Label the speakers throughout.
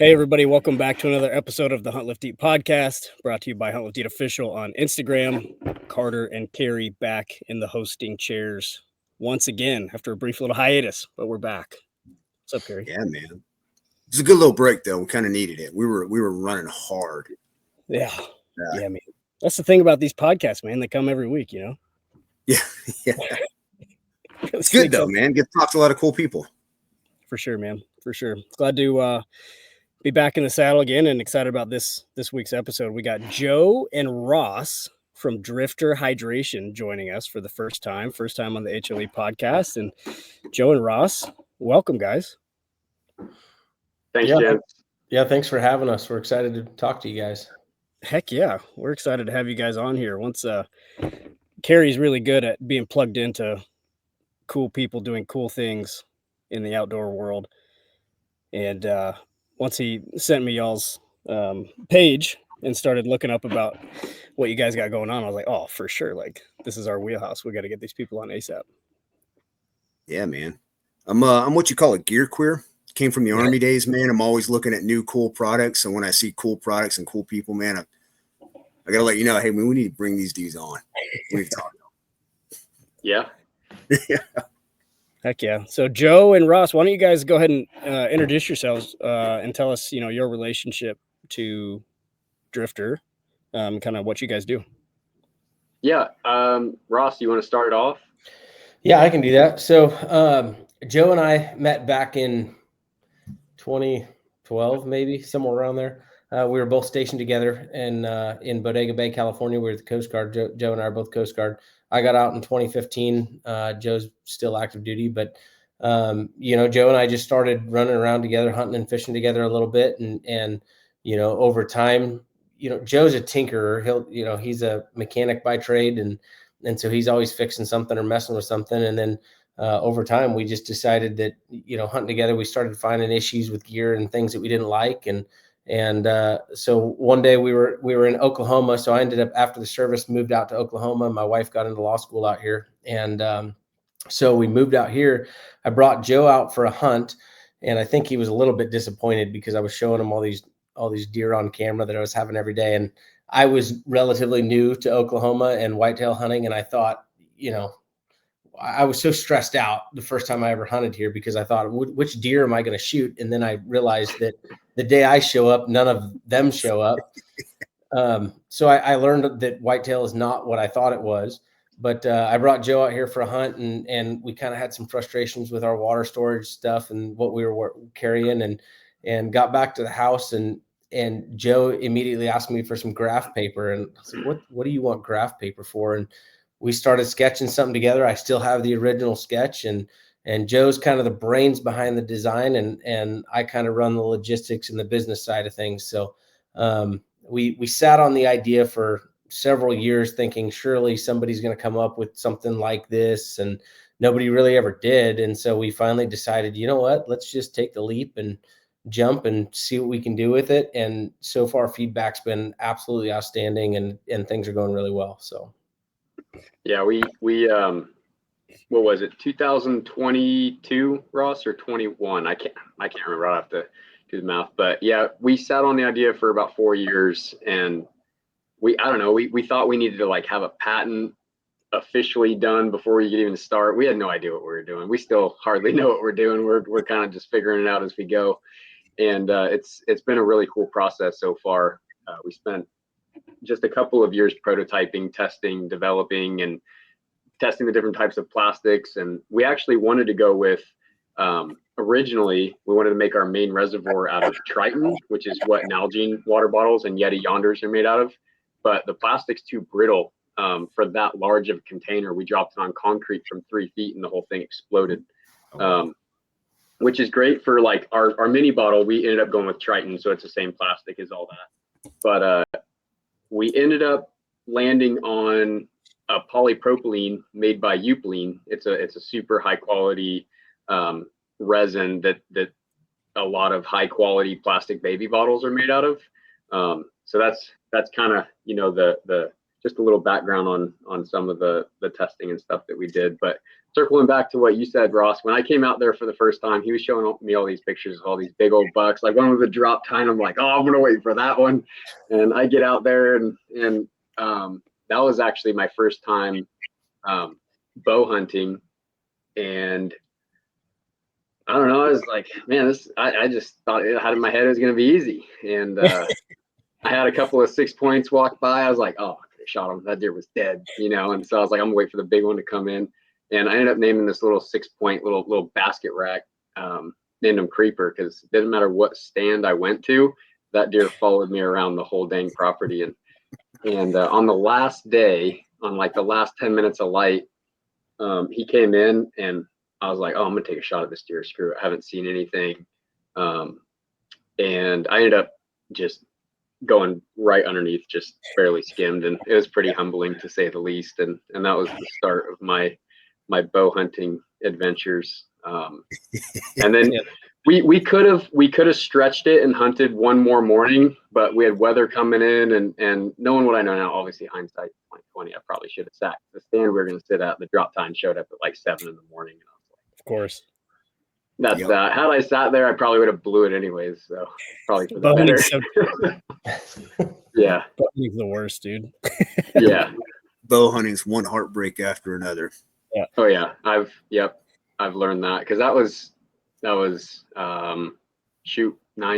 Speaker 1: Hey, everybody. Welcome back to another episode of the Hunt, Lift, Eat podcast, brought to you by Hunt, Lift, Eat Official on Instagram. Carter and Carrie back in the hosting chairs once again after a brief little hiatus, but we're back. What's up, Carrie?
Speaker 2: Yeah, man. It was a good little break, though. We kind of needed it. We were running hard.
Speaker 1: Yeah, man. That's the thing about these podcasts, man. They come every week, you know?
Speaker 2: Yeah. It's good, though, man. Get to talk to a lot of cool people.
Speaker 1: For sure, man. For sure. Glad to be back in the saddle again and excited about this week's episode. We got Joe and Ross from Drifter Hydration joining us for the first time on the HLE podcast. And Joe and Ross, welcome, guys.
Speaker 3: Thanks, Jim.
Speaker 4: Yeah, thanks for having us. We're excited to talk to you guys.
Speaker 1: Heck yeah, we're excited to have you guys on here. Once Carrie's really good at being plugged into cool people doing cool things in the outdoor world. And once he sent me y'all's page and started looking up about what you guys got going on, I was like, oh, for sure. Like, this is our wheelhouse. We got to get these people on ASAP.
Speaker 2: Yeah, man. I'm what you call a gear queer. Came from the Army days, man. I'm always looking at new cool products. So when I see cool products and cool people, man, I got to let you know, hey, we need to bring these dudes on. We need to talk to them.
Speaker 3: Yeah.
Speaker 2: Yeah.
Speaker 1: Heck yeah. So Joe and Ross, why don't you guys go ahead and introduce yourselves and tell us, your relationship to Drifter, kind of what you guys do.
Speaker 3: Yeah. Ross, you want to start it off?
Speaker 4: Yeah, I can do that. So Joe and I met back in 2012, maybe somewhere around there. We were both stationed together in Bodega Bay, California. We were at the Coast Guard. Joe and I are both Coast Guard. I got out in 2015. Joe's still active duty, but Joe and I just started running around together, hunting and fishing together a little bit, and over time, Joe's a tinkerer. He's a mechanic by trade, and so he's always fixing something or messing with something. And then over time, we just decided that hunting together, we started finding issues with gear and things that we didn't like, and so one day we were in Oklahoma. So I ended up, after the service, moved out to Oklahoma. My wife got into law school out here. And so we moved out here. I brought Joe out for a hunt, and I think he was a little bit disappointed because I was showing him all these deer on camera that I was having every day. And I was relatively new to Oklahoma and whitetail hunting. And I thought, I was so stressed out the first time I ever hunted here because I thought, which deer am I going to shoot? And then I realized that the day I show up, none of them show up. So I learned that whitetail is not what I thought it was. But I brought Joe out here for a hunt, and we kind of had some frustrations with our water storage stuff and what we were carrying, and got back to the house, and Joe immediately asked me for some graph paper. And I said, what do you want graph paper for? And we started sketching something together. I still have the original sketch, and Joe's kind of the brains behind the design, and I kind of run the logistics and the business side of things. So we sat on the idea for several years thinking surely somebody's going to come up with something like this, and nobody really ever did. And so we finally decided, you know what, let's just take the leap and jump and see what we can do with it. And so far feedback's been absolutely outstanding, and things are going really well. So
Speaker 3: yeah, we what was it, 2022, Ross, or 21? I can't remember. I'll have to do the math. But yeah, we sat on the idea for about 4 years, and we thought we needed to like have a patent officially done before we could even start. We had no idea what we were doing. We still hardly know what we're doing. We're kind of just figuring it out as we go. And it's been a really cool process so far. We spent just a couple of years prototyping, testing, developing, and testing the different types of plastics. And we actually wanted to go with, originally, we wanted to make our main reservoir out of Triton, which is what Nalgene water bottles and Yeti Yonders are made out of. But the plastic's too brittle for that large of a container. We dropped it on concrete from 3 feet, and the whole thing exploded. Which is great for like our mini bottle. We ended up going with Triton, so it's the same plastic as all that. But we ended up landing on a polypropylene made by Euplene. It's a super high quality resin that a lot of high quality plastic baby bottles are made out of. So that's kind of the just a little background on some of the testing and stuff that we did. But circling back to what you said, Ross, when I came out there for the first time, he was showing me all these pictures of all these big old bucks. Like one with a drop tine. I'm like, oh, I'm gonna wait for that one. And I get out there, and that was actually my first time bow hunting. And I don't know, I was like, man, I just thought it had in my head it was gonna be easy. And I had a couple of 6 points walk by. I was like, oh, I shot him. That deer was dead, And so I was like, I'm gonna wait for the big one to come in. And I ended up naming this little 6-point little basket rack, named him Creeper, because it didn't matter what stand I went to, that deer followed me around the whole dang property. And on the last day, on like the last 10 minutes of light, he came in, and I was like, oh, I'm gonna take a shot at this deer. Screw it, I haven't seen anything. And I ended up just going right underneath, just barely skimmed, and it was pretty humbling to say the least. And that was the start of my bow hunting adventures. And then we could have stretched it and hunted one more morning, but we had weather coming in, and knowing what I know now, obviously hindsight 2020, I probably should have sat the stand we were going to sit at. The drop time showed up at like 7 in the morning. And I was like,
Speaker 1: Of course.
Speaker 3: That's that. Had I sat there, I probably would have blew it anyways. So probably for the better. Yeah.
Speaker 1: Bow hunting's the worst, dude.
Speaker 3: Yeah.
Speaker 2: Bow hunting's one heartbreak after another.
Speaker 1: Yeah.
Speaker 3: Oh yeah. I've learned that, because that was 9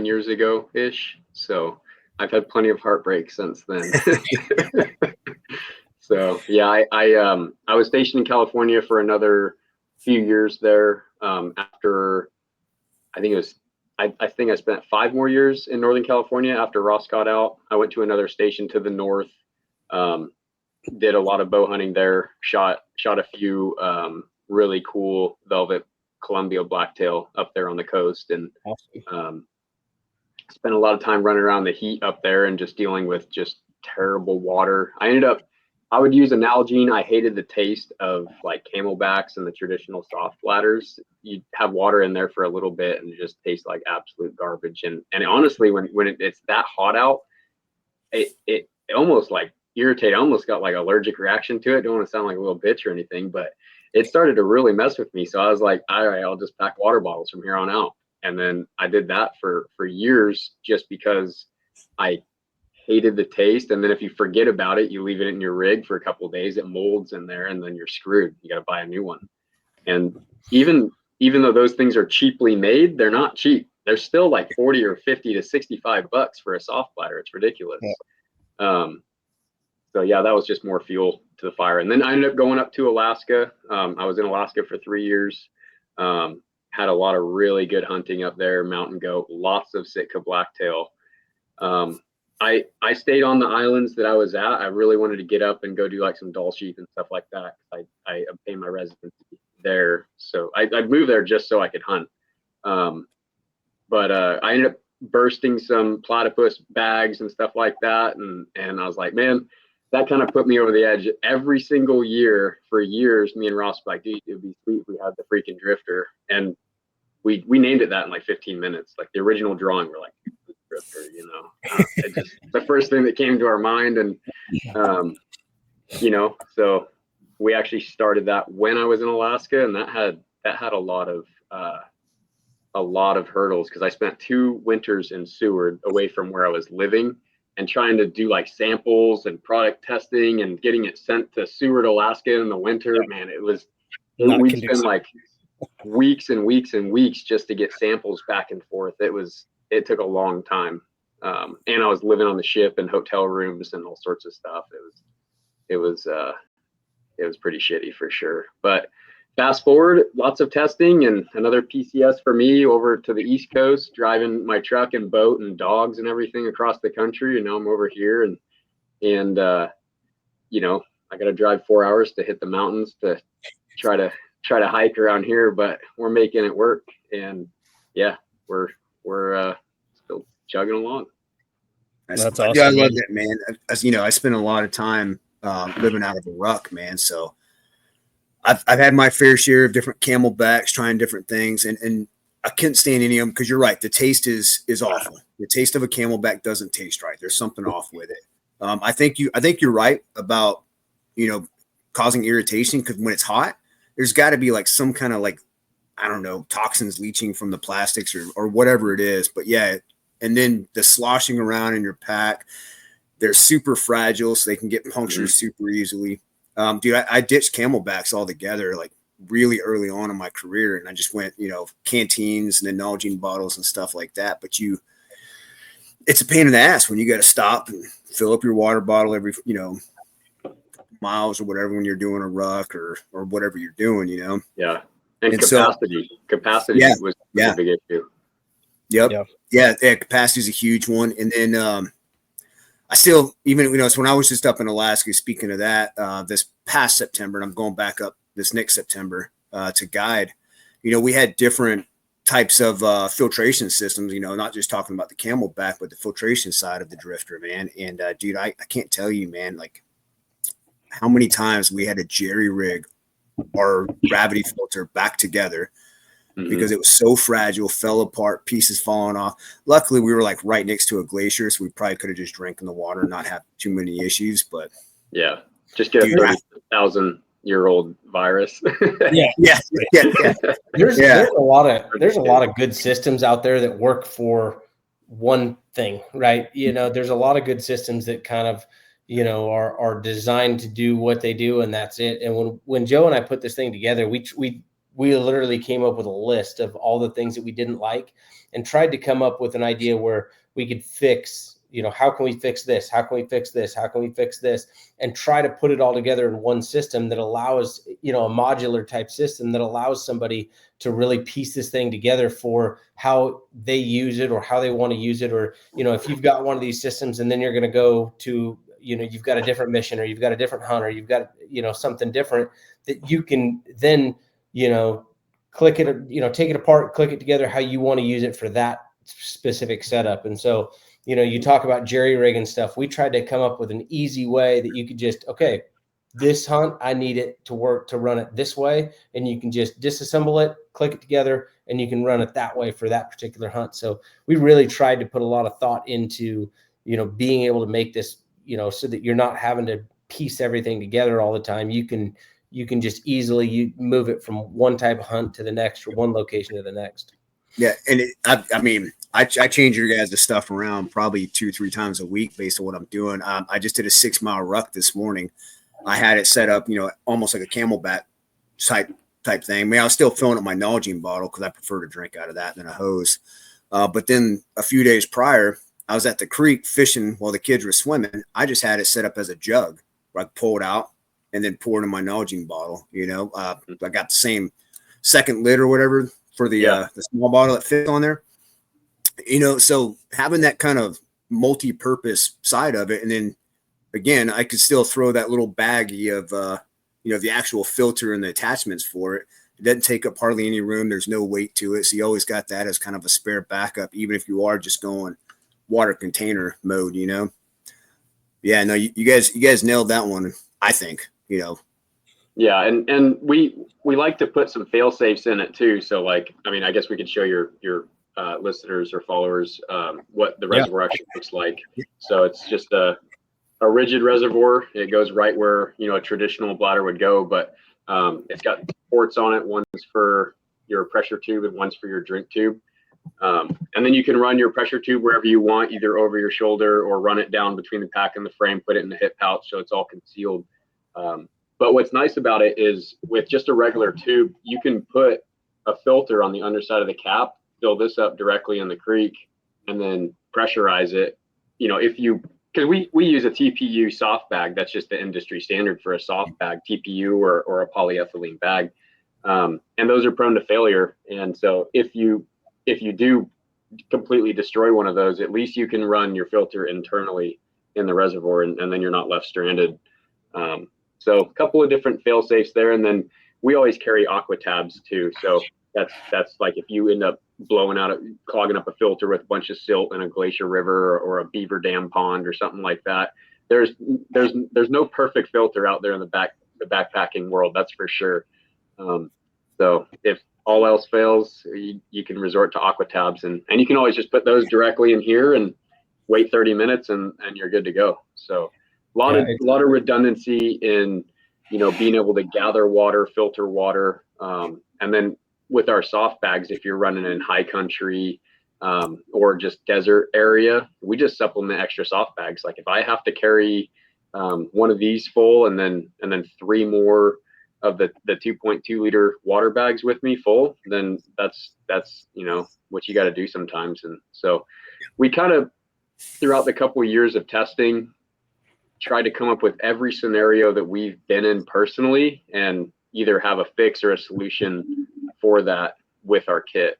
Speaker 3: years ago ish. So I've had plenty of heartbreak since then. So yeah, I was stationed in California for another few years there. After I think I spent 5 more years in Northern California after Ross got out. I went to another station to the north, did a lot of bow hunting there, shot a few really cool velvet Columbia blacktail up there on the coast, and spent a lot of time running around the heat up there and just dealing with just terrible water. I would use an Nalgene. I hated the taste of like camelbacks and the traditional soft bladders. You have water in there for a little bit and it just tastes like absolute garbage. And honestly, when it's that hot out, it almost like irritated. I almost got like allergic reaction to it. Don't want to sound like a little bitch or anything, but it started to really mess with me. So I was like, all right, I'll just pack water bottles from here on out. And then I did that for years, just because I hated the taste. And then if you forget about it, you leave it in your rig for a couple of days, it molds in there, and then you're screwed. You got to buy a new one. And even though those things are cheaply made, they're not cheap. They're still like 40 or 50 to $65 for a soft bladder. It's ridiculous. Yeah. So yeah, that was just more fuel to the fire. And then I ended up going up to Alaska. I was in Alaska for 3 years. Had a lot of really good hunting up there, mountain goat, lots of Sitka blacktail. I stayed on the islands that I was at. I really wanted to get up and go do like some Dall sheep and stuff like that. I obtained my residency there. So I moved there just so I could hunt. But I ended up bursting some platypus bags and stuff like that. And I was like, man, that kind of put me over the edge. Every single year for years, me and Ross were like, dude, it would be sweet if we had the freaking drifter. And we named it that in like 15 minutes. Like the original drawing, we're like, drifter, it just the first thing that came to our mind. And so we actually started that when I was in Alaska, and that had a lot of hurdles, because I spent 2 winters in Seward away from where I was living, and trying to do like samples and product testing and getting it sent to Seward, Alaska in the winter. Man, we'd spend like weeks and weeks and weeks just to get samples back and forth. It took a long time. And I was living on the ship in hotel rooms and all sorts of stuff. It was pretty shitty for sure. But fast forward, lots of testing and another PCS for me over to the East Coast, driving my truck and boat and dogs and everything across the country. And now I'm over here, and I got to drive 4 hours to hit the mountains to try to hike around here, but we're making it work. And yeah, we're still chugging along.
Speaker 1: That's awesome.
Speaker 2: Yeah, I love that, man. As I spent a lot of time living out of a ruck, man. So I've had my fair share of different camelbacks, trying different things, and I couldn't stand any of them, because you're right. The taste is awful. The taste of a camelback doesn't taste right. There's something off with it. I think you're right about causing irritation, because when it's hot, there's got to be like some kind of like, I don't know, toxins leaching from the plastics or whatever it is. But yeah, and then the sloshing around in your pack, they're super fragile, so they can get punctured super easily. Dude, I ditched camelbacks altogether, like really early on in my career, and I just went, canteens and then Nalgene bottles and stuff like that. But it's a pain in the ass when you got to stop and fill up your water bottle every, miles or whatever when you're doing a ruck or whatever you're doing,
Speaker 3: Yeah. And capacity
Speaker 2: yeah,
Speaker 3: was a big issue.
Speaker 2: Yep. Yeah. Capacity is a huge one. And then I still, even, so when I was just up in Alaska, speaking of that, this past September, and I'm going back up this next September to guide, we had different types of filtration systems, not just talking about the Camelback, but the filtration side of the drifter, man. And dude, I can't tell you, man, like how many times we had to jerry rig our gravity filter back together because it was so fragile, fell apart, pieces falling off. Luckily, we were like right next to a glacier, so we probably could have just drank in the water and not have too many issues. But
Speaker 3: yeah, just get a 30,000-year-old virus.
Speaker 2: Yeah.
Speaker 4: There's a lot of good systems out there that work for one thing, right? There's a lot of good systems that kind of are designed to do what they do, and that's it. And when Joe and I put this thing together, we literally came up with a list of all the things that we didn't like and tried to come up with an idea where we could fix, how can we fix this? How can we fix this? How can we fix this? And try to put it all together in one system that allows, a modular type system that allows somebody to really piece this thing together for how they use it or how they want to use it. Or, if you've got one of these systems and then you're going to go to, you've got a different mission or you've got a different hunt or you've got, something different that you can then, click it, take it apart, click it together, how you want to use it for that specific setup. And so, you talk about jerry rig and stuff. We tried to come up with an easy way that you could just, okay, this hunt, I need it to work to run it this way. And you can just disassemble it, click it together, and you can run it that way for that particular hunt. So we really tried to put a lot of thought into, being able to make this, so that you're not having to piece everything together all the time. You can just easily move it from one type of hunt to the next or one location to the next.
Speaker 2: Yeah. And I change your guys' stuff around probably 2-3 times a week based on what I'm doing. I just did a 6-mile ruck this morning. I had it set up, almost like a Camelback type thing. I mean, I was still filling up my Nalgene bottle because I prefer to drink out of that than a hose. But then a few days prior, I was at the creek fishing while the kids were swimming. I just had it set up as a jug where I pull it out and then pour it in my Nalgene bottle. I got the same second lid or whatever for the small bottle that fits on there. So having that kind of multi-purpose side of it, and then again, I could still throw that little baggie of the actual filter and the attachments for it. It doesn't take up hardly any room. There's no weight to it, so you always got that as kind of a spare backup, even if you are just going water container mode. Yeah, no, you guys nailed that one, I think.
Speaker 3: Yeah, and we like to put some fail safes in it too. So like, I guess we could show your listeners or followers what the reservoir actually looks like. So it's just a rigid reservoir. It goes right where a traditional bladder would go, but it's got ports on it. One's for your pressure tube and one's for your drink tube. And then you can run your pressure tube wherever you want, either over your shoulder or run it down between the pack and the frame, put it in the hip pouch so it's all concealed. But what's nice about it is with just a regular tube, you can put a filter on the underside of the cap, fill this up directly in the creek, and then pressurize it. Because we use a TPU soft bag. That's just the industry standard for a soft bag, TPU or a polyethylene bag. And those are prone to failure. And so if you do completely destroy one of those, at least you can run your filter internally in the reservoir and then you're not left stranded. So a couple of different fail safes there. And then we always carry aqua tabs too. So that's like if you end up clogging up a filter with a bunch of silt in a glacier river or a beaver dam pond or something like that. There's no perfect filter out there in the backpacking world, that's for sure. So if all else fails, you can resort to aqua tabs and you can always just put those directly in here and wait 30 minutes and you're good to go. So a lot of redundancy in being able to gather water, filter water. And then with our soft bags, if you're running in high country or just desert area, we just supplement extra soft bags. Like if I have to carry one of these full and then 3 more of the 2.2 liter water bags with me full, then that's what you got to do sometimes. And so we kind of, throughout the couple of years of testing, try to come up with every scenario that we've been in personally and either have a fix or a solution for that with our kit.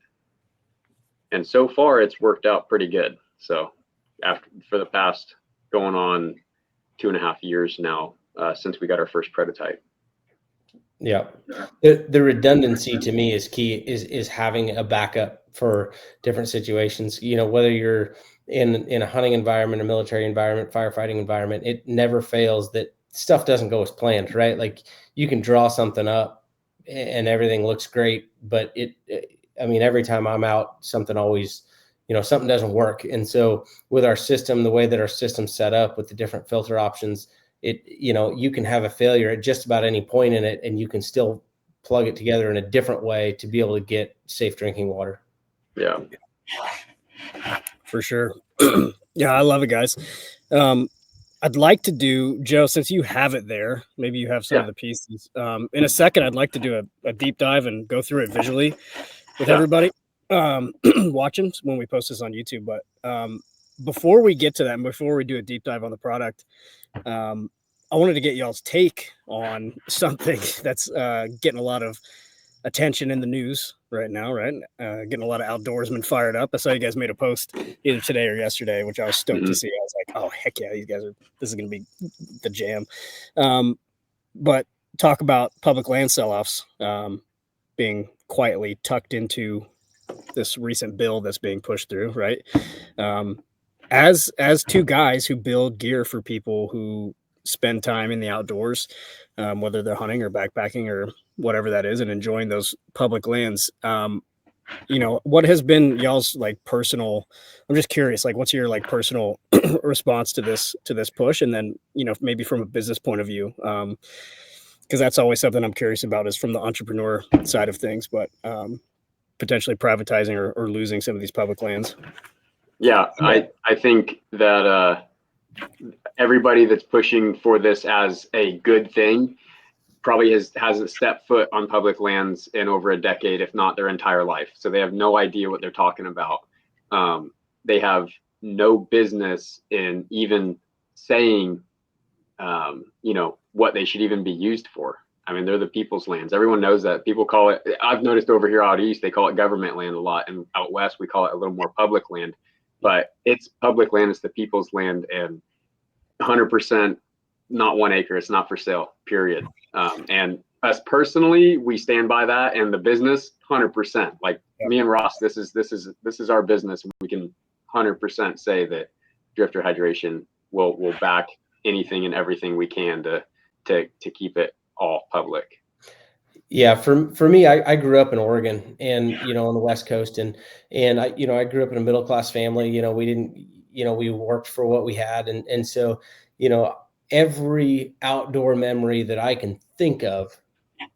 Speaker 3: And so far it's worked out pretty good. So for the past going on 2.5 years now, since we got our first prototype.
Speaker 4: Yeah. The redundancy to me is key, is having a backup for different situations. Whether you're in a hunting environment, a military environment, firefighting environment, it never fails that stuff doesn't go as planned, right? Like you can draw something up and everything looks great, but every time I'm out, something always, something doesn't work. And so with our system, the way that our system's set up with the different filter options, you can have a failure at just about any point in it, and you can still plug it together in a different way to be able to get safe drinking water.
Speaker 3: Yeah,
Speaker 1: for sure. Yeah, I love it, guys. I'd like to do, Joe, since you have it there, maybe you have some of the pieces. In a second, I'd like to do a deep dive and go through it visually with everybody watching when we post this on YouTube. But before we get to that, and before we do a deep dive on the product, I wanted to get y'all's take on something that's getting a lot of attention in the news right now, right? Getting a lot of outdoorsmen fired up. I saw you guys made a post either today or yesterday, which I was stoked to see. I was like, oh, heck yeah, this is going to be the jam. But talk about public land sell-offs being quietly tucked into this recent bill that's being pushed through, right? As two guys who build gear for people who spend time in the outdoors, whether they're hunting or backpacking or whatever that is, and enjoying those public lands, what has been y'all's personal, I'm just curious, what's your personal response to this push? And then, maybe from a business point of view, because that's always something I'm curious about, is from the entrepreneur side of things, but potentially privatizing or losing some of these public lands.
Speaker 3: Yeah, I think that everybody that's pushing for this as a good thing probably hasn't stepped foot on public lands in over a decade, if not their entire life. So they have no idea what they're talking about. They have no business in even saying, what they should even be used for. I mean, they're the people's lands. Everyone knows that. People call it, I've noticed over here out east, they call it government land a lot. And out west, we call it a little more public land. But it's public land, it's the people's land, and 100% not 1 acre. It's not for sale, period. And us personally, we stand by that, and the business 100%. Me and Ross, this is our business. We can 100% say that Drifter Hydration will back anything and everything we can to keep it all public.
Speaker 4: Yeah, for me, I grew up in Oregon, and on the West Coast, and I grew up in a middle class family. We didn't, we worked for what we had, and so every outdoor memory that I can think of,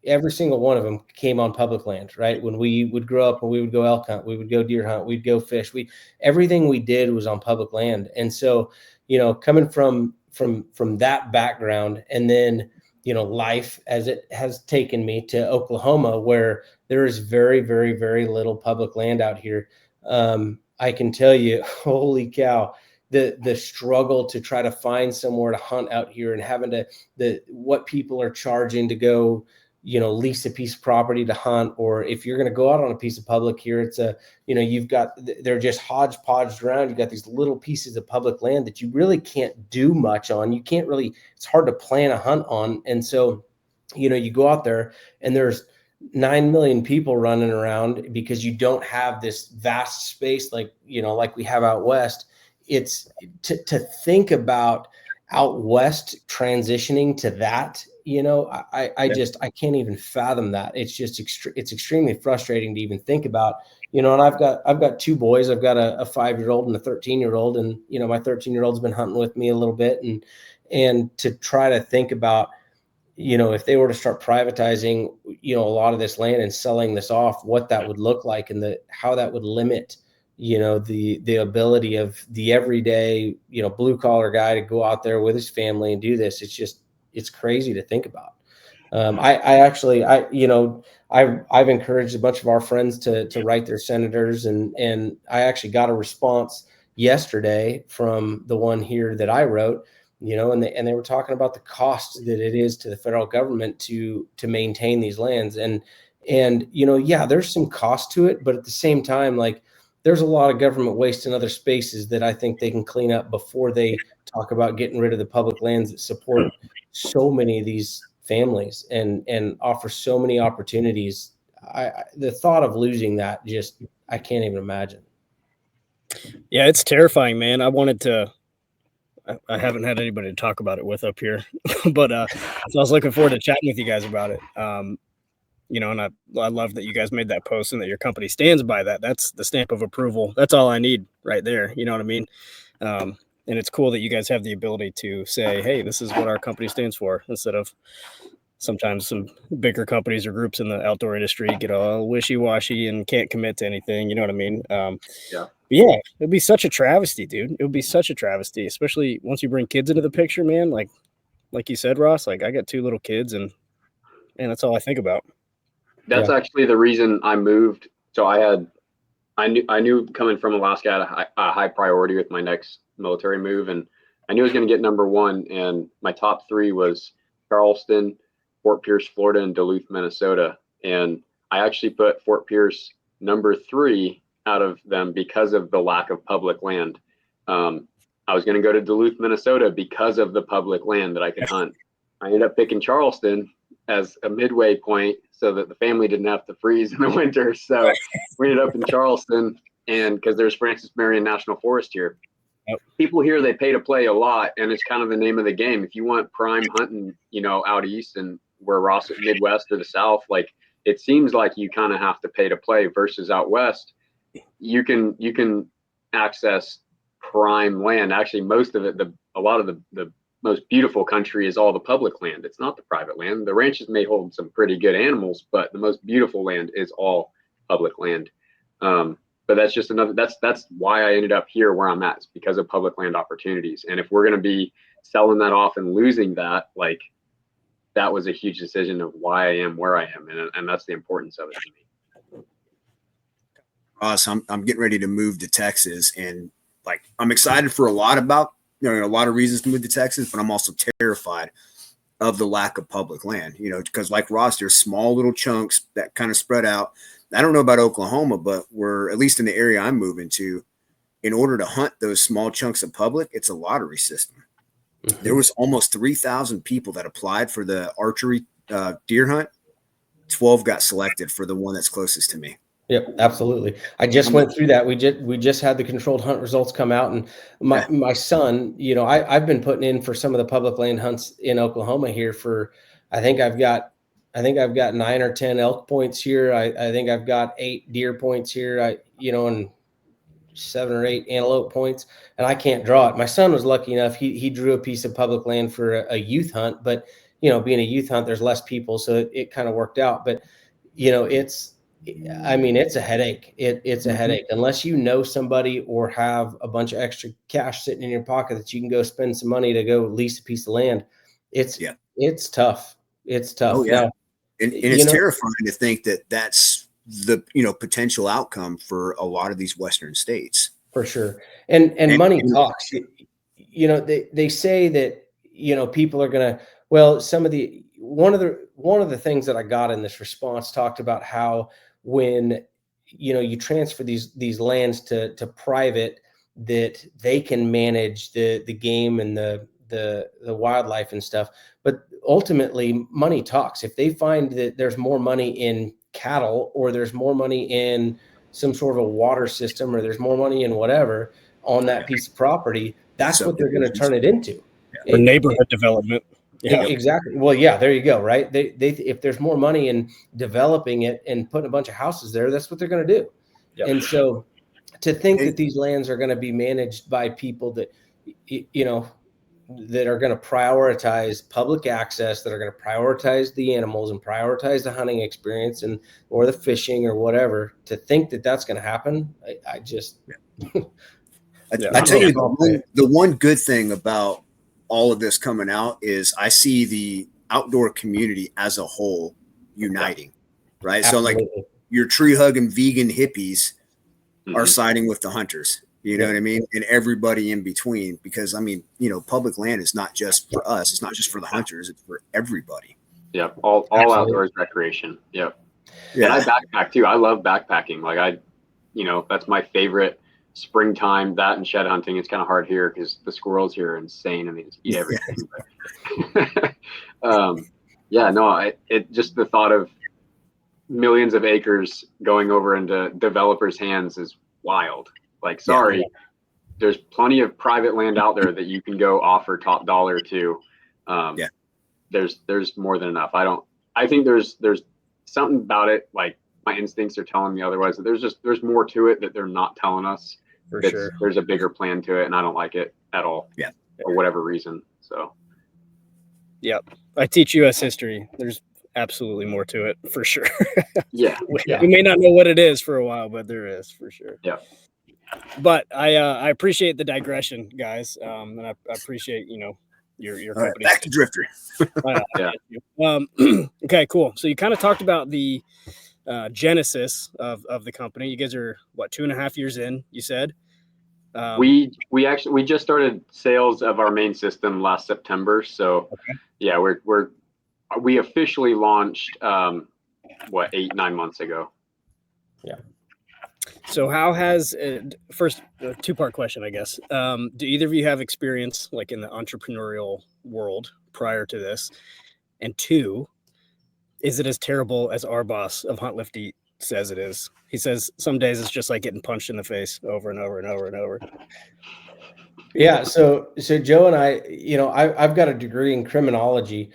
Speaker 4: every single one of them came on public land. Right, when we would grow up, when we would go elk hunt, we would go deer hunt, we'd go fish. Everything we did was on public land, and so coming from that background, and then life as it has taken me to Oklahoma, where there is very, very, very little public land out here. I can tell you, holy cow, the struggle to try to find somewhere to hunt out here, and having what people are charging to go, lease a piece of property to hunt, or if you're going to go out on a piece of public here, it's they're just hodgepodged around. You've got these little pieces of public land that you really can't do much on. You can't really, it's hard to plan a hunt on. And so, you go out there and there's 9 million people running around because you don't have this vast space like we have out west. It's to think about out west transitioning to that. I can't even fathom that. It's just it's extremely frustrating to even think about. And I've got 2 boys. I've got a 5-year-old and a 13-year-old, and my 13-year-old's been hunting with me a little bit, and to try to think about if they were to start privatizing, a lot of this land and selling this off, what that would look like and how that would limit, the ability of the everyday, blue collar guy to go out there with his family and do this. It's crazy to think about. I've encouraged a bunch of our friends to write their senators, and I actually got a response yesterday from the one here that I wrote, and they were talking about the cost that it is to the federal government to maintain these lands. And yeah, there's some cost to it, but at the same time, like, there's a lot of government waste in other spaces that I think they can clean up before they talk about getting rid of the public lands that support so many of these families and offer so many opportunities. The thought of losing that, I can't even imagine.
Speaker 1: Yeah, it's terrifying, man. I haven't had anybody to talk about it with up here, but so I was looking forward to chatting with you guys about it. And I love that you guys made that post and that your company stands by that. That's the stamp of approval. That's all I need right there. You know what I mean? And it's cool that you guys have the ability to say, hey, this is what our company stands for, instead of sometimes some bigger companies or groups in the outdoor industry get all wishy-washy and can't commit to anything. You know what I mean? Yeah, it'd be such a travesty, dude. It would be such a travesty, especially once you bring kids into the picture, man. Like you said, Ross, like, I got 2 little kids, and that's all I think about.
Speaker 3: That's actually the reason I moved. So I knew coming from Alaska, I had a high priority with my next military move, and I knew I was going to get number 1. And my top 3 was Charleston, Fort Pierce, Florida, and Duluth, Minnesota. And I actually put Fort Pierce number 3 out of them because of the lack of public land. I was going to go to Duluth, Minnesota because of the public land that I could hunt. I ended up picking Charleston as a midway point so that the family didn't have to freeze in the winter. So we ended up in Charleston, and because there's Francis Marion National Forest here.
Speaker 1: Yep.
Speaker 3: People here, they pay to play a lot, and it's kind of the name of the game. If you want prime hunting, out east and where Ross at Midwest or the South, like, it seems like you kind of have to pay to play, versus out west, you can access prime land. Actually, most of it, a lot of the most beautiful country is all the public land. It's not the private land. The ranches may hold some pretty good animals, but the most beautiful land is all public land. But that's just that's why I ended up here where I'm at. It's because of public land opportunities. And if we're going to be selling that off and losing that, like, that was a huge decision of why I am where I am. And that's the importance of it to me.
Speaker 2: Ross, I'm getting ready to move to Texas, and like, I'm excited for a lot of reasons to move to Texas, but I'm also terrified of the lack of public land, because like Ross, there's small little chunks that kind of spread out. I don't know about Oklahoma, but we're, at least in the area I'm moving to, in order to hunt those small chunks of public, it's a lottery system. Mm-hmm. There was almost 3,000 people that applied for the archery deer hunt. 12 got selected for the one that's closest to me.
Speaker 4: Yep, absolutely. I just went through that. We just had the controlled hunt results come out, and my son, I've been putting in for some of the public land hunts in Oklahoma here for, I think I've got 9 or 10 elk points here. I think I've got 8 deer points here. And 7 or 8 antelope points, and I can't draw it. My son was lucky enough; he drew a piece of public land for a youth hunt, but being a youth hunt, there's less people, so it kind of worked out. But it's a headache. It's a headache unless you know somebody or have a bunch of extra cash sitting in your pocket that you can go spend some money to go lease a piece of land. It's tough. It's tough.
Speaker 2: Oh, yeah. Now, and it's terrifying to think that that's the potential outcome for a lot of these Western states.
Speaker 4: For sure. And money talks. They say that people are gonna, well, one of the things that I got in this response talked about how when you transfer these lands to private, that they can manage the game and the wildlife and stuff, but ultimately money talks. If they find that there's more money in cattle, or there's more money in some sort of a water system, or there's more money in whatever on that piece of property, that's what they're going to turn it into.
Speaker 1: Or neighborhood development.
Speaker 4: Yeah, exactly. Well, yeah, there you go. Right. They if there's more money in developing it and putting a bunch of houses there, that's what they're going to do. Yep. And so to think that these lands are going to be managed by people that, that are going to prioritize public access, that are going to prioritize the animals and prioritize the hunting experience and or the fishing or whatever, to think that that's going to happen, I just
Speaker 2: I tell you, the one good thing about all of this coming out is I see the outdoor community as a whole uniting, right?
Speaker 4: Absolutely.
Speaker 2: So like your tree hugging vegan hippies are siding with the hunters, you know what I mean? And everybody in between, because I mean, you know, public land is not just for us. It's not just for the hunters. It's for everybody.
Speaker 3: Yep. All outdoors recreation. Yep. Yeah. And I backpack too. I love backpacking. Like that's my favorite springtime, that and shed hunting. It's kind of hard here because the squirrels here are insane and they just eat everything. It just the thought of millions of acres going over into developers' hands is wild. Like, sorry, there's plenty of private land out there that you can go offer top dollar to. There's more than enough. I think there's something about it. Like my instincts are telling me otherwise. That there's more to it that they're not telling us.
Speaker 1: For sure.
Speaker 3: There's a bigger plan to it, and I don't like it at all.
Speaker 2: Yeah.
Speaker 3: For whatever reason. So.
Speaker 1: Yep. I teach U.S. history. There's absolutely more to it for sure. We may not know what it is for a while, but there is for sure.
Speaker 3: Yeah.
Speaker 1: But I appreciate the digression, guys, and I appreciate your company.
Speaker 2: Right, back to Drifter.
Speaker 1: Okay, cool. So you kind of talked about the genesis of the company. You guys are what, 2.5 years in? You said.
Speaker 3: We just started sales of our main system last September. So we officially launched 8-9 months ago.
Speaker 4: Yeah.
Speaker 1: So how has first two-part question, I guess. Do either of you have experience like in the entrepreneurial world prior to this? And two, is it as terrible as our boss of Hunt Lift Eat says it is? He says some days it's just like getting punched in the face over and over and over and over.
Speaker 4: Yeah. So Joe and I, I've got a degree in criminology.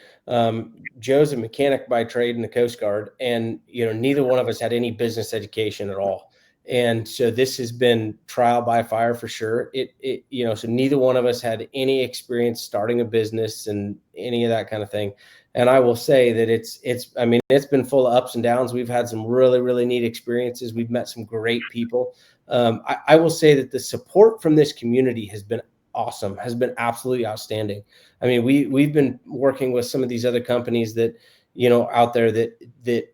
Speaker 4: Joe's a mechanic by trade in the Coast Guard, and neither one of us had any business education at all. And so this has been trial by fire for sure. So neither one of us had any experience starting a business and any of that kind of thing. And I will say that it's been full of ups and downs. We've had some really, really neat experiences. We've met some great people. I will say that the support from this community has been awesome, has been absolutely outstanding. I mean, we've been working with some of these other companies that, out there that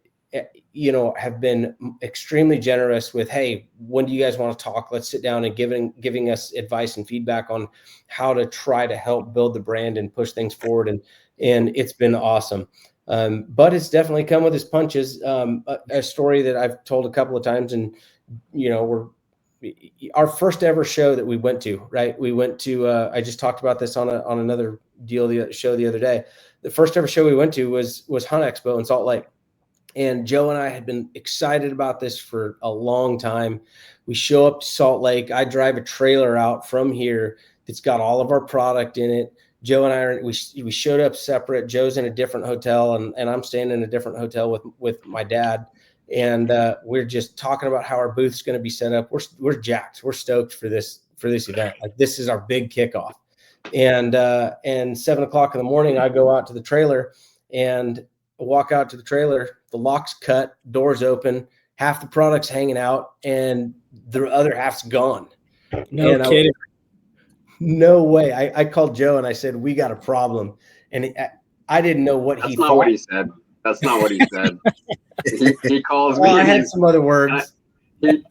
Speaker 4: have been extremely generous with, hey, when do you guys want to talk? Let's sit down, and giving us advice and feedback on how to try to help build the brand and push things forward. And it's been awesome. But it's definitely come with its punches. A story that I've told a couple of times, and, our first ever show that we went to, right? We went to, I just talked about this on another show the other day. The first ever show we went to was Hunt Expo in Salt Lake. And Joe and I had been excited about this for a long time. We show up to Salt Lake. I drive a trailer out from here that's got all of our product in it. Joe and I, we showed up separate. Joe's in a different hotel, and I'm staying in a different hotel with my dad. And we're just talking about how our booth's going to be set up. We're jacked. We're stoked for this event. Like, this is our big kickoff. And 7:00 in the morning, I go out to the trailer and walk out to the trailer. The lock's cut, doors open, half the product's hanging out, and the other half's gone.
Speaker 1: No kidding.
Speaker 4: No way. I called Joe and I said, we got a problem. And I didn't know what
Speaker 3: he thought. That's not what he said. That's not what he said. He calls me.
Speaker 4: I had some other words.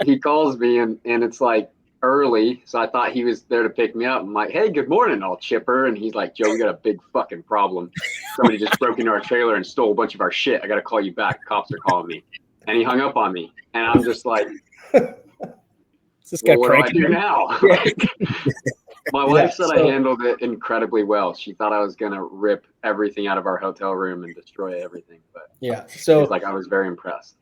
Speaker 3: He calls me and it's like early. So I thought he was there to pick me up. I'm like, hey, good morning, all chipper. And he's like, Joe, we got a big fucking problem. Somebody just broke into our trailer and stole a bunch of our shit. I got to call you back. Cops are calling me. And he hung up on me. And I'm just like,
Speaker 1: this guy,
Speaker 3: what do I do now? My wife said I handled it incredibly well. She thought I was going to rip everything out of our hotel room and destroy everything. But so I was very impressed.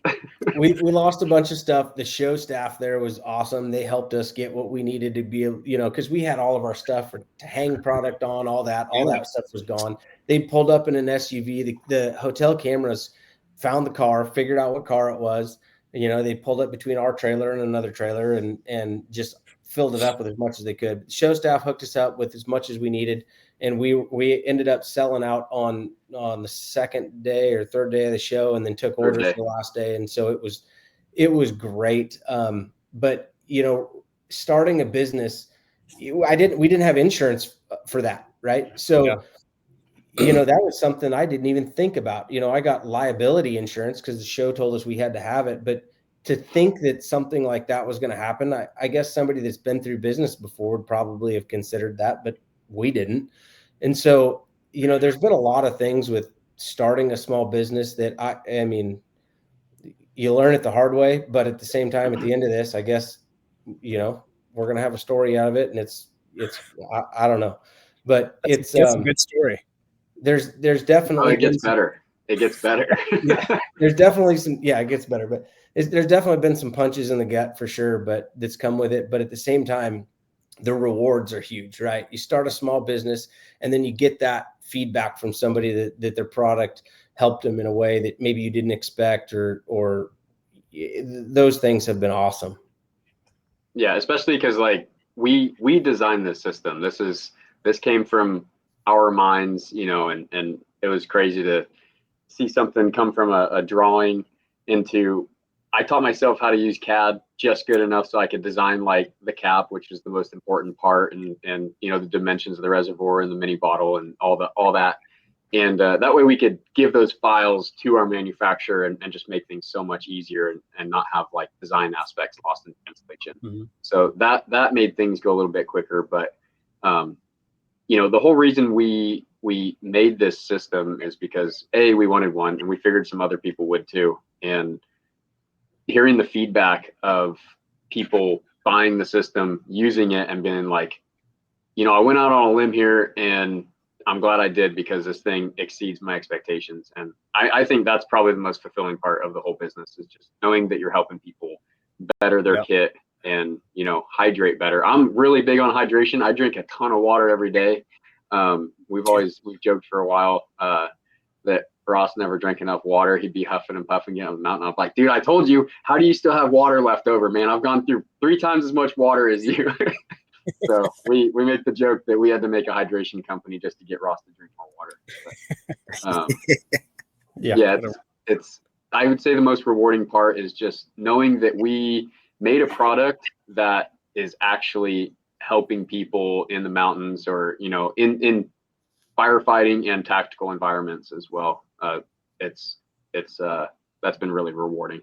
Speaker 4: we lost a bunch of stuff. The show staff there was awesome. They helped us get what we needed to be, because we had all of our stuff to hang product on, all that stuff was gone. They pulled up in an SUV. The hotel cameras found the car, figured out what car it was. They pulled up between our trailer and another trailer and just filled it up with as much as they could. Show staff hooked us up with as much as we needed, and we ended up selling out on the second day or third day of the show, and then took orders for the last day. And so it was great. But starting a business, we didn't have insurance for that. Right. So, that was something I didn't even think about. I got liability insurance because the show told us we had to have it, but to think that something like that was going to happen, I guess somebody that's been through business before would probably have considered that, but we didn't. And so, there's been a lot of things with starting a small business that I mean, you learn it the hard way, but at the same time, at the end of this, I guess, we're going to have a story out of it, and it's I don't know, but it's
Speaker 1: a good story.
Speaker 4: There's definitely
Speaker 3: it gets better. It gets better.
Speaker 4: Yeah, there's definitely it gets better, but there's definitely been some punches in the gut for sure, but that's come with it. But at the same time, the rewards are huge, right? You start a small business and then you get that feedback from somebody that their product helped them in a way that maybe you didn't expect, or those things have been awesome.
Speaker 3: Yeah, especially because like we designed this system. This came from our minds, and it was crazy to see something come from a drawing into. I taught myself how to use CAD just good enough so I could design like the cap, which is the most important part, and the dimensions of the reservoir and the mini bottle and all that. And that way we could give those files to our manufacturer and just make things so much easier and not have like design aspects lost in translation. Mm-hmm. So that made things go a little bit quicker. But, the whole reason we made this system is because we wanted one, and we figured some other people would too. And hearing the feedback of people buying the system, using it, and being like, I went out on a limb here, and I'm glad I did, because this thing exceeds my expectations. And I think that's probably the most fulfilling part of the whole business, is just knowing that you're helping people better their kit and, hydrate better. I'm really big on hydration. I drink a ton of water every day. We've joked for a while that Ross never drank enough water. He'd be huffing and puffing getting on the mountain. I'm like, dude, I told you, how do you still have water left over, man? I've gone through 3 times as much water as you. So we make the joke that we had to make a hydration company just to get Ross to drink more water. But, it's I would say the most rewarding part is just knowing that we made a product that is actually helping people in the mountains, or in firefighting and tactical environments as well. It's that's been really rewarding.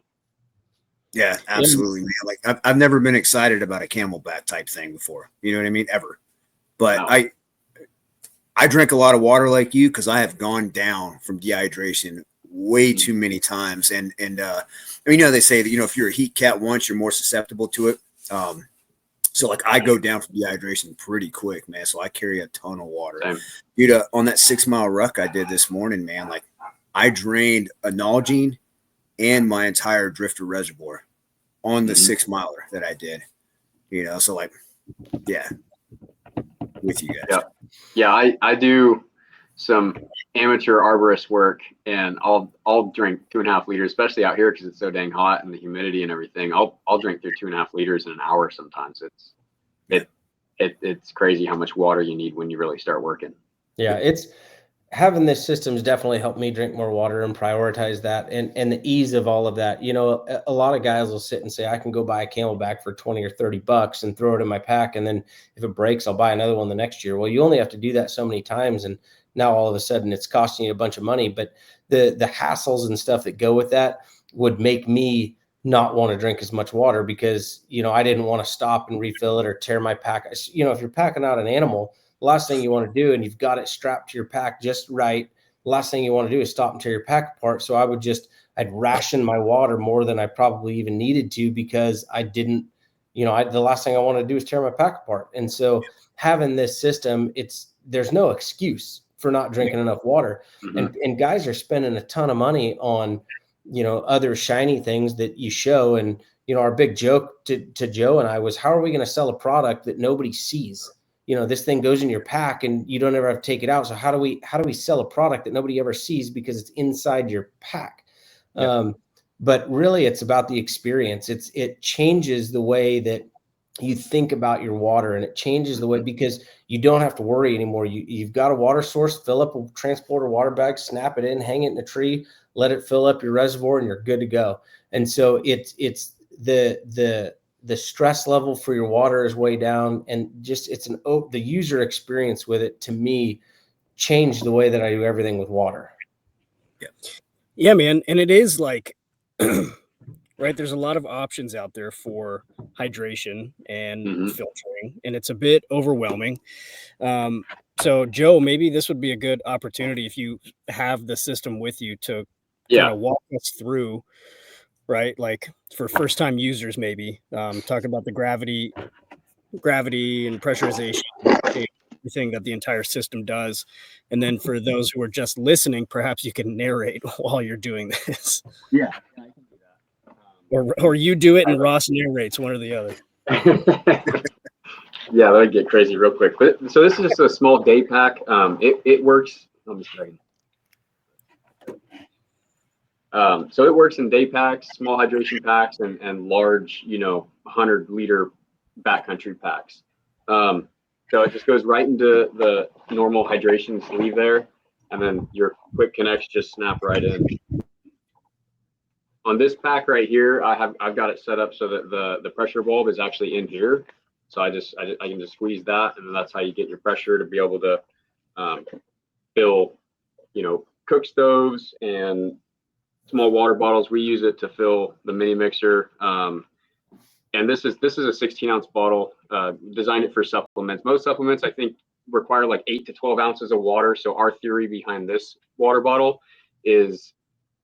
Speaker 2: Yeah, absolutely, man. Like I've never been excited about a Camelback type thing before. You know what I mean? Ever. But no. I drink a lot of water like you, because I have gone down from dehydration way too many times. And they say that, if you're a heat cat once, you're more susceptible to it. So like I go down from dehydration pretty quick, man. So I carry a ton of water. Same. Dude, on that 6-mile ruck I did this morning, man, like I drained a Nalgene and my entire drifter reservoir on the 6-miler that I did, so like, yeah, with you guys.
Speaker 3: Yeah. I do some amateur arborist work, and I'll drink 2.5 liters, especially out here, because it's so dang hot and the humidity and everything. I'll drink through 2.5 liters in an hour sometimes. It's crazy how much water you need when you really start working.
Speaker 4: Yeah, it's having this system's definitely helped me drink more water and prioritize that, and the ease of all of that. A lot of guys will sit and say, I can go buy a Camelback for $20 or $30 and throw it in my pack, and then if it breaks, I'll buy another one the next year. Well, you only have to do that so many times, and now all of a sudden it's costing you a bunch of money. But the hassles and stuff that go with that would make me not want to drink as much water, because I didn't want to stop and refill it or tear my pack. If you're packing out an animal, the last thing you want to do, and you've got it strapped to your pack just right, the last thing you want to do is stop and tear your pack apart. So I'd ration my water more than I probably even needed to, because I didn't, the last thing I want to do is tear my pack apart. And so having this system, there's no excuse for not drinking enough water. Mm-hmm. And guys are spending a ton of money on, other shiny things that you show. And, our big joke to Joe and I was, how are we going to sell a product that nobody sees? This thing goes in your pack and you don't ever have to take it out. So how do we sell a product that nobody ever sees because it's inside your pack? Yep. But really it's about the experience. It changes the way that you think about your water, and it changes the way, because you don't have to worry anymore. You've got a water source, fill up a transporter water bag, snap it in, hang it in a tree, let it fill up your reservoir, and you're good to go. And so it's the stress level for your water is way down, and just the user experience with it, to me, changed the way that I do everything with water.
Speaker 1: Yeah, man. And it is like, right, there's a lot of options out there for hydration and filtering, and it's a bit overwhelming. So Joe, maybe this would be a good opportunity if you have the system with you to kind of walk us through, right? Like for first time users, maybe talk about the gravity and pressurization, everything that the entire system does. And then for those who are just listening, perhaps you can narrate while you're doing this.
Speaker 3: Yeah, I can do that.
Speaker 1: Or you do it and Ross narrates, one or the other.
Speaker 3: Yeah, that'd get crazy real quick. But so this is just a small day pack. It works. Let me see. So it works in day packs, small hydration packs, and large, 100-liter backcountry packs. So it just goes right into the normal hydration sleeve there, and then your quick connects just snap right in. On this pack right here, I've got it set up so that the pressure bulb is actually in here. So I can just squeeze that, and then that's how you get your pressure to be able to fill, cook stoves and small water bottles. We use it to fill the mini mixer. And this is a 16-ounce bottle. Designed it for supplements. Most supplements, I think, require like 8 to 12 ounces of water. So our theory behind this water bottle is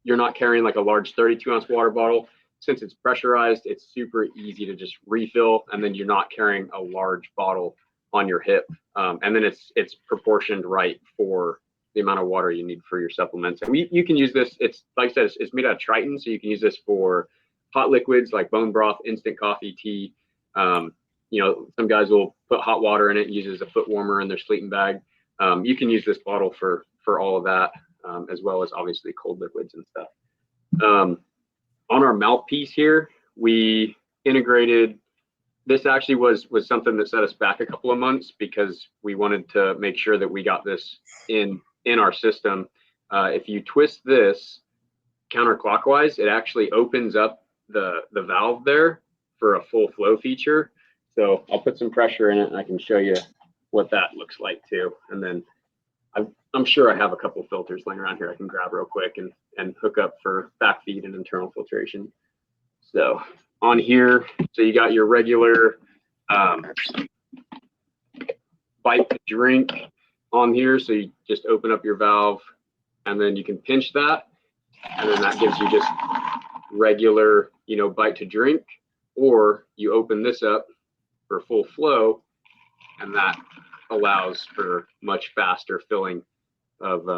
Speaker 3: you're not carrying like a large 32-ounce water bottle. Since it's pressurized, it's super easy to just refill, and then you're not carrying a large bottle on your hip. And then it's proportioned right for the amount of water you need for your supplements. And you can use this. It's like I said, it's made out of Triton, so you can use this for hot liquids like bone broth, instant coffee, tea. Some guys will put hot water in it, use it as a foot warmer in their sleeping bag. You can use this bottle for all of that, as well as obviously cold liquids and stuff. On our mouthpiece here, we integrated. This actually was something that set us back a couple of months because we wanted to make sure that we got this in our system. If you twist this counterclockwise, it actually opens up the valve there for a full flow feature. So I'll put some pressure in it, and I can show you what that looks like too. And then I'm sure I have a couple filters laying around here I can grab real quick and hook up for back feed and internal filtration. So on here, so you got your regular bite to drink on here. So you just open up your valve, and then you can pinch that, and then that gives you just regular, bite to drink. Or you open this up for full flow, and that allows for much faster filling of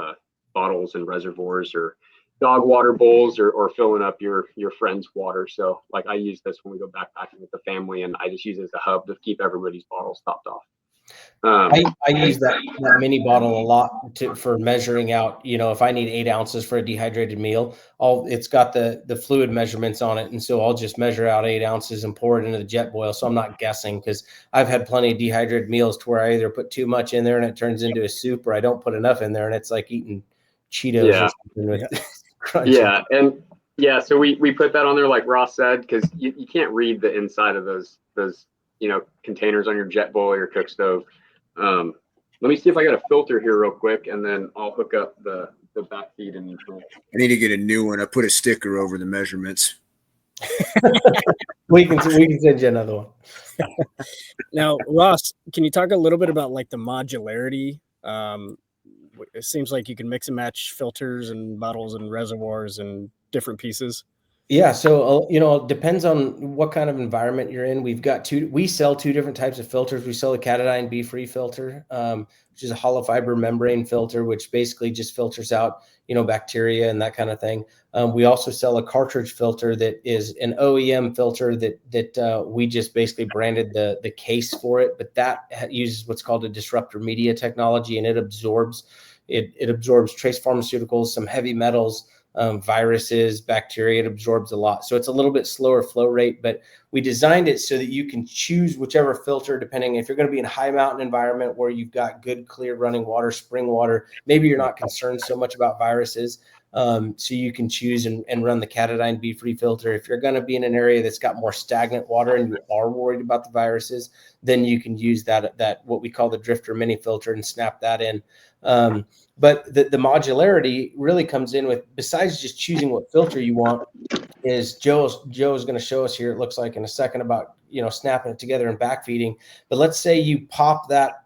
Speaker 3: bottles and reservoirs or dog water bowls, or filling up your friend's water. So like I use this when we go backpacking with the family, and I just use it as a hub to keep everybody's bottles topped off.
Speaker 4: I use that mini bottle a lot for measuring out, if I need 8 ounces for a dehydrated meal, it's got the fluid measurements on it. And so I'll just measure out 8 ounces and pour it into the jet boil. So I'm not guessing, because I've had plenty of dehydrated meals to where I either put too much in there and it turns into a soup, or I don't put enough in there and it's like eating Cheetos or something with crunch.
Speaker 3: Yeah. And yeah, so we put that on there, like Ross said, because you can't read the inside of those containers on your jet boil or your cook stove. Let me see if I got a filter here real quick, and then I'll hook up the back feed and internal.
Speaker 2: I need to get a new one. I put a sticker over the measurements.
Speaker 4: we can send you another one.
Speaker 1: Now, Ross, can you talk a little bit about like the modularity? It seems like you can mix and match filters and bottles and reservoirs and different pieces.
Speaker 4: Yeah. So, it depends on what kind of environment you're in. We sell 2 different types of filters. We sell a Catadine B-Free filter, which is a hollow fiber membrane filter, which basically just filters out, bacteria and that kind of thing. We also sell a cartridge filter that is an OEM filter that we just basically branded the case for it, but that uses what's called a disruptor media technology, and it absorbs trace pharmaceuticals, some heavy metals, viruses, bacteria. It absorbs a lot. So it's a little bit slower flow rate, but we designed it so that you can choose whichever filter, depending if you're going to be in a high mountain environment where you've got good, clear running water, spring water. Maybe you're not concerned so much about viruses. So you can choose and run the Catadine B-free filter. If you're going to be in an area that's got more stagnant water and you are worried about the viruses, then you can use that what we call the Drifter mini filter and snap that in. But the modularity really comes in with, besides just choosing what filter you want, is Joe's going to show us here, it looks like in a second, about, snapping it together and backfeeding. But let's say you pop that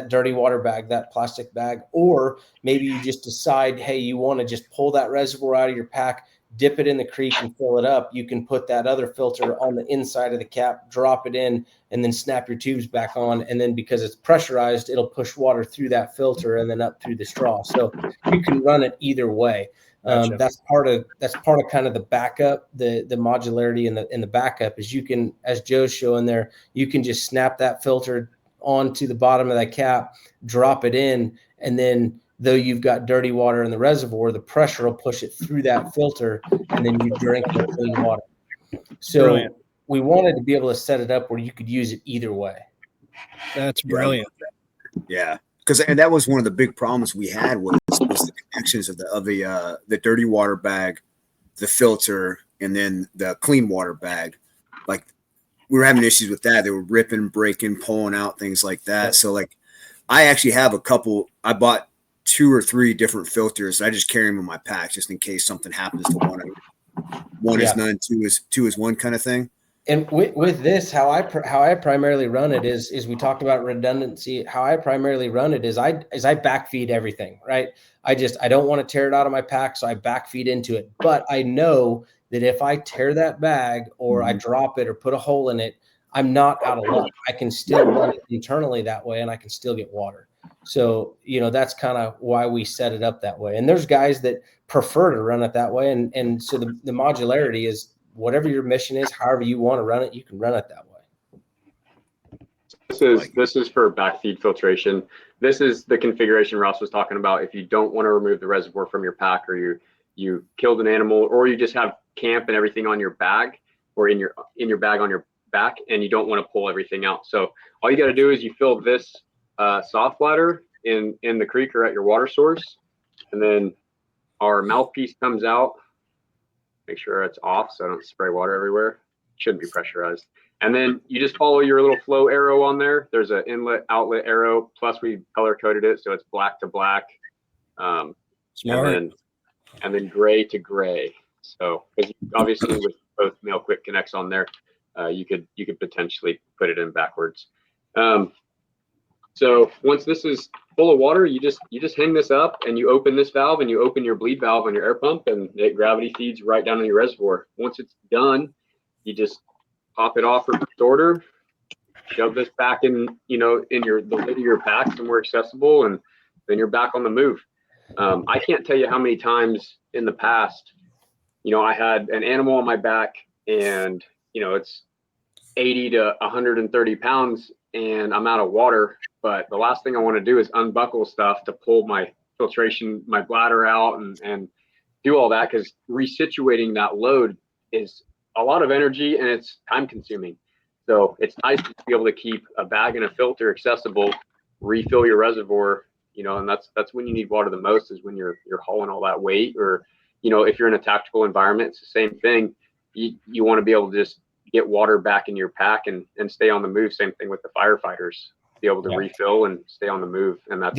Speaker 4: dirty water bag, that plastic bag, or maybe you just decide, hey, you want to just pull that reservoir out of your pack, dip it in the creek and fill it up. You can put that other filter on the inside of the cap, drop it in, and then snap your tubes back on. And then because it's pressurized, it'll push water through that filter and then up through the straw. So you can run it either way.
Speaker 1: Gotcha.
Speaker 4: That's part of kind of the backup, the modularity in the backup is you can, as Joe's showing there, you can just snap that filter onto the bottom of that cap, drop it in, and then though you've got dirty water in the reservoir, the pressure will push it through that filter, and then you drink the clean water. So
Speaker 1: Brilliant.
Speaker 4: We wanted to be able to set it up where you could use it either way.
Speaker 1: That's brilliant.
Speaker 2: Yeah. And that was one of the big problems we had was the connections of the dirty water bag, the filter, and then the clean water bag. Like, we were having issues with that. They were ripping, breaking, pulling out, things like that.
Speaker 4: Yep.
Speaker 2: So like, I actually have a couple. I bought 2 or 3 different filters. I just carry them in my pack just in case something happens to one of them. One is none, two is one kind of thing.
Speaker 4: And with this, how I primarily run it is we talked about redundancy. How I primarily run it is I backfeed everything, right? I don't want to tear it out of my pack, so I backfeed into it. But I know that if I tear that bag or I drop it or put a hole in it, I'm not out of luck. I can still run it internally that way, and I can still get water. So, that's kind of why we set it up that way. And there's guys that prefer to run it that way. And so the modularity is whatever your mission is, however you want to run it, you can run it that way.
Speaker 3: This is for backfeed filtration. This is the configuration Ross was talking about. If you don't want to remove the reservoir from your pack, or you killed an animal, or you just have camp and everything on your bag or in your bag on your back, and you don't want to pull everything out. So all you got to do is you fill this soft bladder in the creek or at your water source, and then our mouthpiece comes out. Make sure it's off so I don't spray water everywhere. Shouldn't be pressurized. And then you just follow your little flow arrow on there. There's an inlet outlet arrow. Plus we color coded it so it's black to black,
Speaker 1: Smart.
Speaker 3: and then gray to gray. So obviously with both male quick connects on there, you could potentially put it in backwards. So once this is full of water, you just hang this up and you open this valve and you open your bleed valve on your air pump, and it gravity feeds right down in your reservoir. Once it's done, you just pop it off for order, shove this back in, in the lid of your pack somewhere accessible, and then you're back on the move. I can't tell you how many times in the past, I had an animal on my back and, it's 80 to 130 pounds and I'm out of water. But the last thing I want to do is unbuckle stuff to pull my filtration, my bladder out and do all that, because resituating that load is a lot of energy and it's time consuming. So it's nice to be able to keep a bag and a filter accessible, refill your reservoir, and that's when you need water the most, is when you're hauling all that weight, or, if you're in a tactical environment, it's the same thing. You want to be able to just get water back in your pack and stay on the move. Same thing with the firefighters, be able to refill and stay on the move. And that's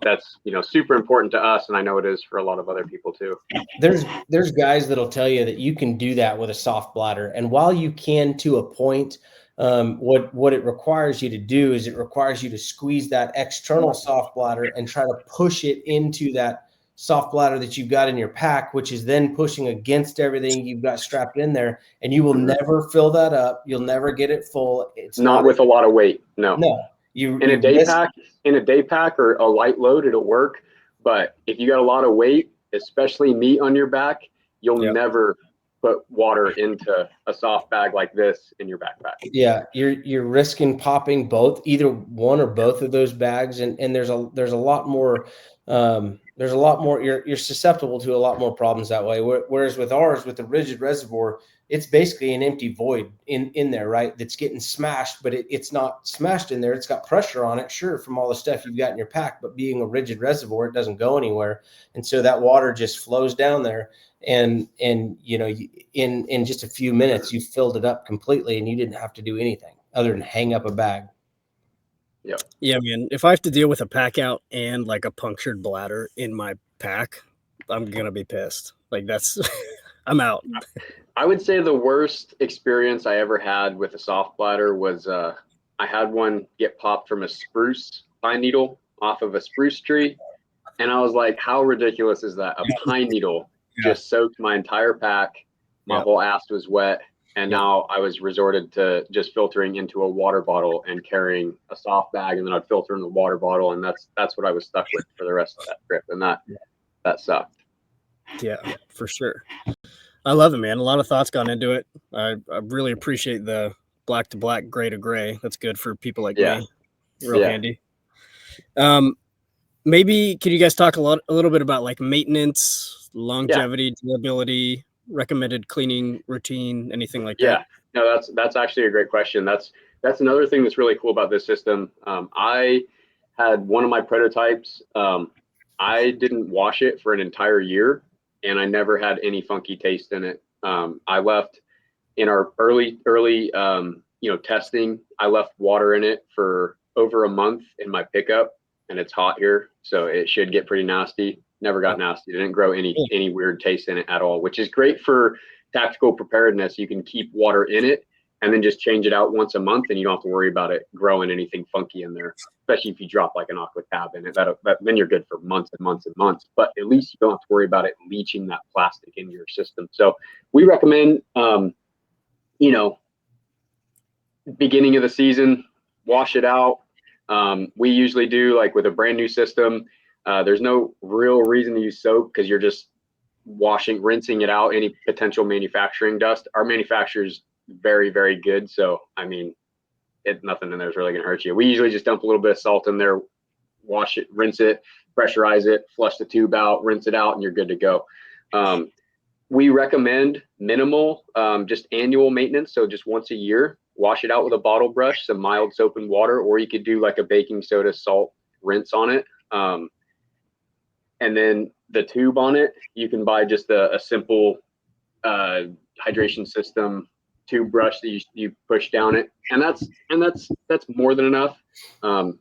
Speaker 3: that's super important to us, and I know it is for a lot of other people too.
Speaker 4: There's guys that'll tell you that you can do that with a soft bladder, and while you can to a point, what it requires you to do is it requires you to squeeze that external soft bladder and try to push it into that soft bladder that you've got in your pack, which is then pushing against everything you've got strapped in there, and you will never fill that up. You'll never get it full. It's
Speaker 3: not with a lot of weight. No. In a day pack or a light load, it'll work. But if you got a lot of weight, especially meat on your back, you'll never put water into a soft bag like this in your backpack.
Speaker 4: Yeah, you're risking popping either one or both of those bags, and there's a lot more There's a lot more, you're susceptible to a lot more problems that way. Whereas with ours, with the rigid reservoir, it's basically an empty void in there, right? That's getting smashed, but it's not smashed in there. It's got pressure on it, sure, from all the stuff you've got in your pack, but being a rigid reservoir, it doesn't go anywhere. And so that water just flows down there. And you know, in just a few minutes, you filled it up completely and you didn't have to do anything other than hang up a bag.
Speaker 1: Yeah, man. If I have to deal with a pack out and like a punctured bladder in my pack, I'm gonna be pissed. Like that's, I'm out.
Speaker 3: I would say the worst experience I ever had with a soft bladder was I had one get popped from a spruce pine needle off of a spruce tree. And I was like, how ridiculous is that? A pine needle just soaked my entire pack. My whole ass was wet. And now I was resorted to just filtering into a water bottle and carrying a soft bag, and then I'd filter in the water bottle, and that's what I was stuck with for the rest of that trip, and that sucked.
Speaker 1: Yeah, for sure. I love it, man. A lot of thoughts gone into it. I really appreciate the black to black, gray to gray. That's good for people like me. Real handy. Maybe could you guys talk a little bit about like maintenance, longevity, durability, recommended cleaning routine, anything like that?
Speaker 3: No, that's actually a great question. That's another thing that's really cool about this system. I had one of my prototypes. I didn't wash it for an entire year, and I never had any funky taste in it. I left in our early testing. I left water in it for over a month in my pickup, and it's hot here, so it should get pretty nasty. Never got nasty. It didn't grow any weird taste in it at all, which is great for tactical preparedness. You can keep water in it and then just change it out once a month, and you don't have to worry about it growing anything funky in there, especially if you drop like an aqua tab in it. Then you're good for months and months and months, but at least you don't have to worry about it leaching that plastic into your system. So we recommend, beginning of the season, wash it out. We usually do, like with a brand new system, there's no real reason to use soap because you're just rinsing it out, any potential manufacturing dust. Our manufacturer's very, very good. So, I mean, nothing in there is really going to hurt you. We usually just dump a little bit of salt in there, wash it, rinse it, pressurize it, flush the tube out, rinse it out, and you're good to go. We recommend minimal, just annual maintenance. So just once a year, wash it out with a bottle brush, some mild soap and water, or you could do like a baking soda salt rinse on it. And then the tube on it, you can buy just a simple hydration system tube brush that you push down it, and that's more than enough.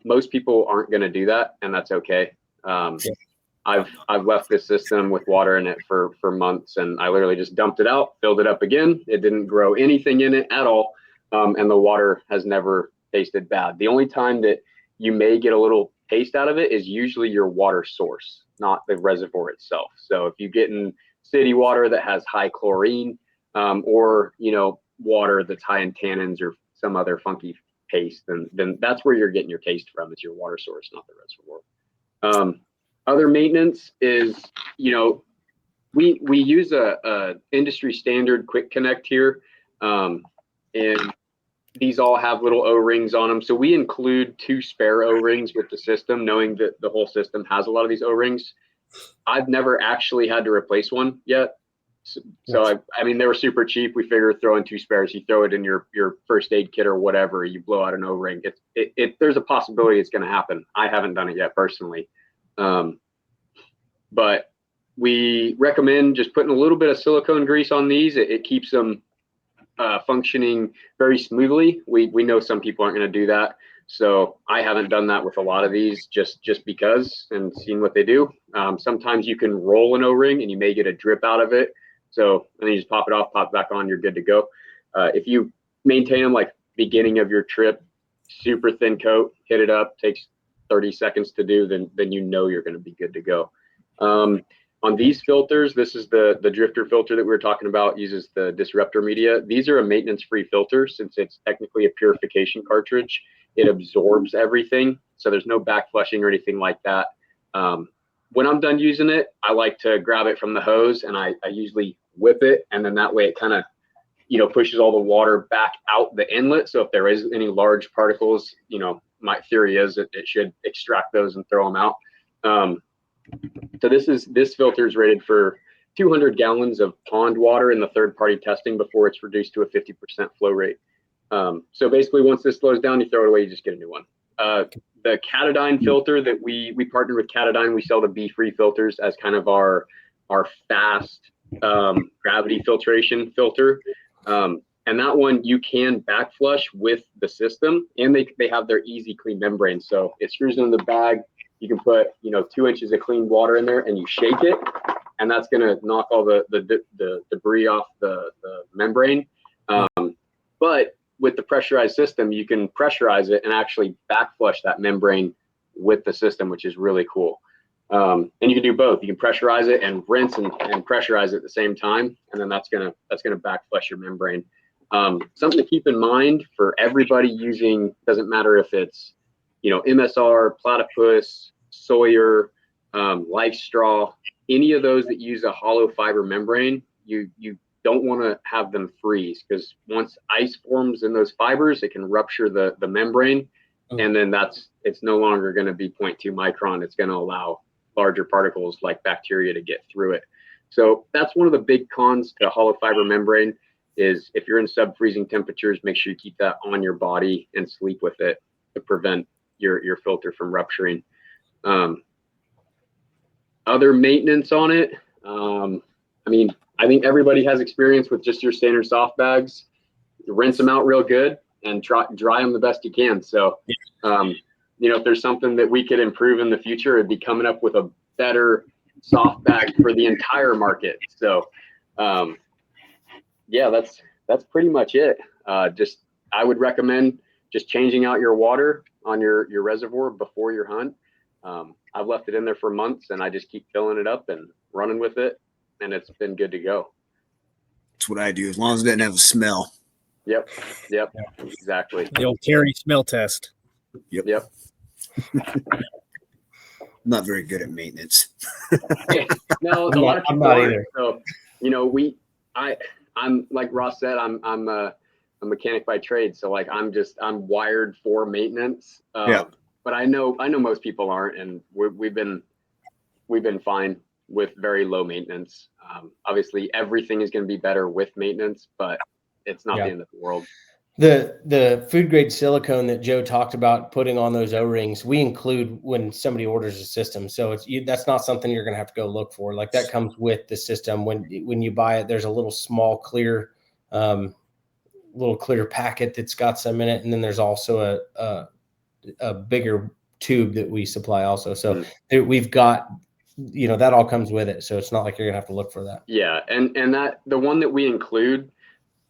Speaker 3: Most people aren't going to do that, and that's okay. I've left this system with water in it for months, and I literally just dumped it out, filled it up again. It didn't grow anything in it at all, and the water has never tasted bad. The only time that you may get a little taste out of it is usually your water source, not the reservoir itself. So if you get in city water that has high chlorine, or water that's high in tannins or some other funky taste, then that's where you're getting your taste from. It's your water source, not the reservoir. Other maintenance is, we use a industry standard quick connect here, and these all have little O-rings on them. So we include 2 spare O-rings with the system, knowing that the whole system has a lot of these O-rings. I've never actually had to replace one yet. So I mean, they were super cheap. We figured throw in 2 spares. You throw it in your first aid kit or whatever, you blow out an O-ring. There's a possibility it's going to happen. I haven't done it yet personally. But we recommend just putting a little bit of silicone grease on these. It keeps them functioning very smoothly. We know some people aren't going to do that, so I haven't done that with a lot of these just because, and seen what they do. Sometimes you can roll an O-ring and you may get a drip out of it, so and then you just pop it off, pop it back on, you're good to go. If you maintain them like beginning of your trip, super thin coat, hit it up, takes 30 seconds to do, then you're going to be good to go. On these filters, this is the drifter filter that we were talking about, uses the disruptor media. These are a maintenance-free filter since it's technically a purification cartridge. It absorbs everything, so there's no back flushing or anything like that. When I'm done using it, I like to grab it from the hose, and I usually whip it, and then that way it kind of pushes all the water back out the inlet. So if there is any large particles, my theory is that it should extract those and throw them out. So this filter is rated for 200 gallons of pond water in the third-party testing before it's reduced to a 50% flow rate. So basically, once this slows down, you throw it away, you just get a new one. The Catadyne filter that we partnered with Catadyne, we sell the Be-Free filters as kind of our fast gravity filtration filter. And that one you can back flush with the system, and they have their easy clean membrane. So it screws in the bag. You can put 2 inches of clean water in there, and you shake it, and that's going to knock all the debris off the membrane. But with the pressurized system, you can pressurize it and actually back flush that membrane with the system, which is really cool. And you can do both. You can pressurize it and rinse and pressurize it at the same time, and then that's gonna back flush your membrane. Something to keep in mind for everybody using, doesn't matter if it's MSR, Platypus, Sawyer, Life Straw, any of those that use a hollow fiber membrane, you don't want to have them freeze, because once ice forms in those fibers, it can rupture the membrane, and then it's no longer going to be 0.2 micron. It's going to allow larger particles like bacteria to get through it. So that's one of the big cons to hollow fiber membrane, is if you're in sub-freezing temperatures, make sure you keep that on your body and sleep with it to prevent your filter from rupturing. Other maintenance on it, I think everybody has experience with just your standard soft bags. You rinse them out real good and dry them the best you can. So, if there's something that we could improve in the future, it'd be coming up with a better soft bag for the entire market. So, that's pretty much it. I would recommend just changing out your water on your reservoir before your hunt. I've left it in there for months, and I just keep filling it up and running with it, and it's been good to go.
Speaker 2: That's what I do, as long as it doesn't have a smell.
Speaker 3: Yep, exactly.
Speaker 1: The old Carey smell test.
Speaker 2: Yep. I'm not very good at maintenance.
Speaker 3: No, a lot of people aren't. So, I'm like Ross said, I'm a mechanic by trade. So like, I'm wired for maintenance. But I know most people aren't, and we've been fine with very low maintenance. Obviously, everything is going to be better with maintenance, but it's not the end of the world.
Speaker 4: The food grade silicone that Joe talked about putting on those O-rings, we include when somebody orders a system. So that's not something you're going to have to go look for. Like, that comes with the system. When you buy it, there's a little small clear packet that's got some in it, and then there's also a bigger tube that we supply also. So we've got, that all comes with it. So it's not like you're gonna have to look for that.
Speaker 3: Yeah. And that the one that we include,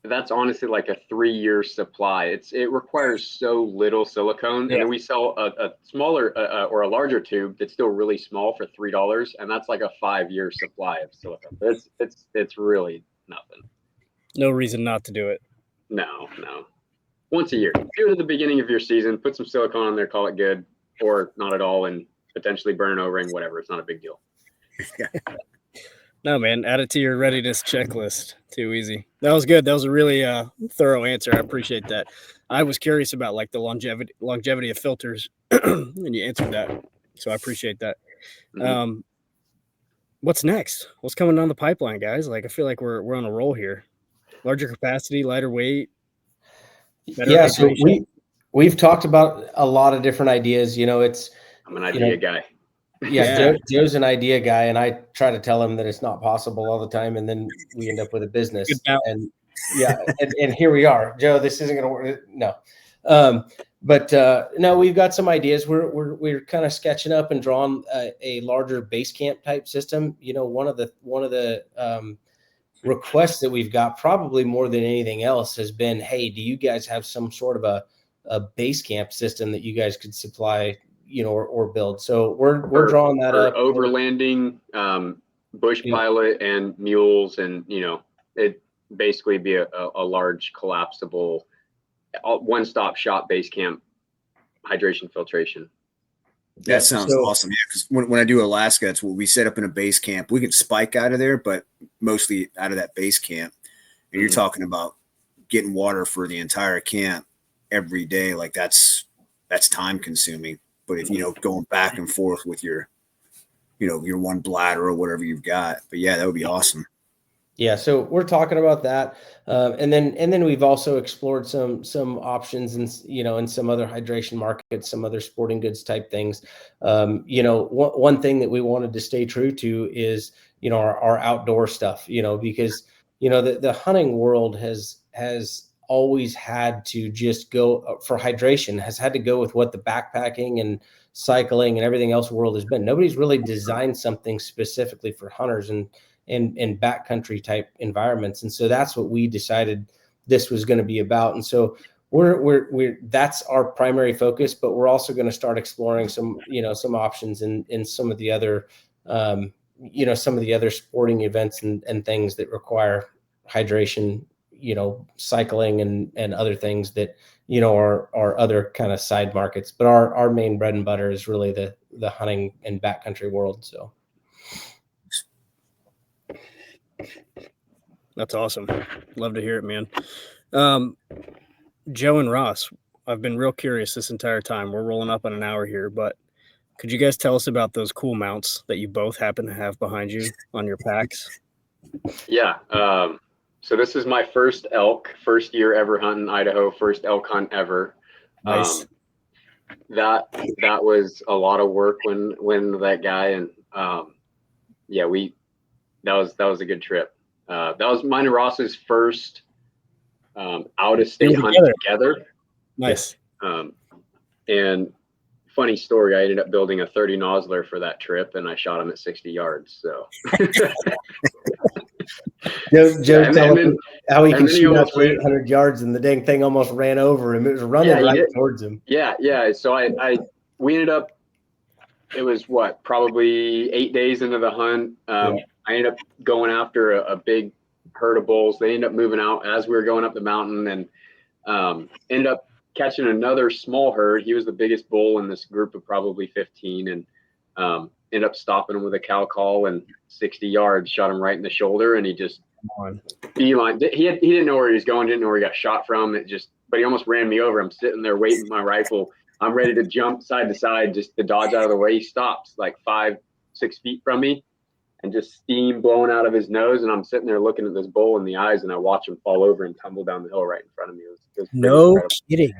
Speaker 3: that's honestly like a 3-year supply. It requires so little silicone. And then we sell a smaller or a larger tube that's still really small for $3. And that's like a 5-year supply of silicone. It's really nothing.
Speaker 1: No reason not to do it.
Speaker 3: No. Once a year. Do it at the beginning of your season, put some silicone on there, call it good, or not at all, and potentially burn an O-ring, whatever. It's not a big deal.
Speaker 1: No, man, add it to your readiness checklist. Too easy. That was good. That was a really thorough answer. I appreciate that. I was curious about like the longevity of filters, and you answered that. So I appreciate that. Mm-hmm. What's next? What's coming down the pipeline, guys? Like, I feel like we're on a roll here. Larger capacity, lighter weight.
Speaker 4: So we've talked about a lot of different ideas.
Speaker 3: I'm an idea guy.
Speaker 4: Yeah. Joe's an idea guy, and I try to tell him that it's not possible all the time, and then we end up with a business. And and here we are. Joe, this isn't going to work. No. No, we've got some ideas. We're kind of sketching up and drawing a larger base camp type system. One of the requests that we've got, probably more than anything else, has been, hey, do you guys have some sort of a base camp system that you guys could supply, or build? So we're drawing that up.
Speaker 3: Overlanding, bush pilot, and mules, and it basically be a large collapsible one-stop shop base camp hydration filtration.
Speaker 2: That sounds awesome. Yeah, because when I do Alaska, it's what we set up in a base camp. We can spike out of there, but mostly out of that base camp. And you're talking about getting water for the entire camp every day. Like, that's time consuming. But if going back and forth with your your one bladder or whatever you've got. But yeah, that would be awesome.
Speaker 4: Yeah, so we're talking about that, and then we've also explored some options in in some other hydration markets, some other sporting goods type things. One thing that we wanted to stay true to is our outdoor stuff. Because the hunting world has always had to just go for hydration, has had to go with what the backpacking and cycling and everything else world has been. Nobody's really designed something specifically for hunters and backcountry type environments. And so that's what we decided this was going to be about. And so we're that's our primary focus, but we're also going to start exploring some options in some of the other, some of the other sporting events and things that require hydration, cycling and other things that, are other kind of side markets. But our main bread and butter is really the hunting and backcountry world. So.
Speaker 1: That's awesome. Love to hear it, man. Joe and Ross, I've been real curious this entire time. We're rolling up on an hour here, but could you guys tell us about those cool mounts that you both happen to have behind you on your packs?
Speaker 3: Yeah. So this is my first year ever hunting Idaho, first elk hunt ever.
Speaker 1: Nice.
Speaker 3: That was a lot of work when that guy and that was a good trip. That was mine and Ross's first out of state hunt together.
Speaker 1: Nice.
Speaker 3: And funny story, I ended up building a 30 nozzler for that trip, and I shot him at 60 yards. So
Speaker 4: Joe tell him how he can shoot out to 800 yards, and the dang thing almost ran over him. It was running towards him.
Speaker 3: Yeah. So we ended up. It was probably 8 days into the hunt. I ended up going after a big herd of bulls. They ended up moving out as we were going up the mountain, and ended up catching another small herd. He was the biggest bull in this group of probably 15, and ended up stopping him with a cow call and 60 yards, shot him right in the shoulder, and he just beeline. He didn't know where he was going, didn't know where he got shot from. But he almost ran me over. I'm sitting there waiting with my rifle. I'm ready to jump side to side just to dodge out of the way. He stops like 5-6 feet from me, and just steam blowing out of his nose. And I'm sitting there looking at this bull in the eyes, and I watch him fall over and tumble down the hill right in front of me. It was
Speaker 1: no
Speaker 3: incredible.
Speaker 1: Kidding.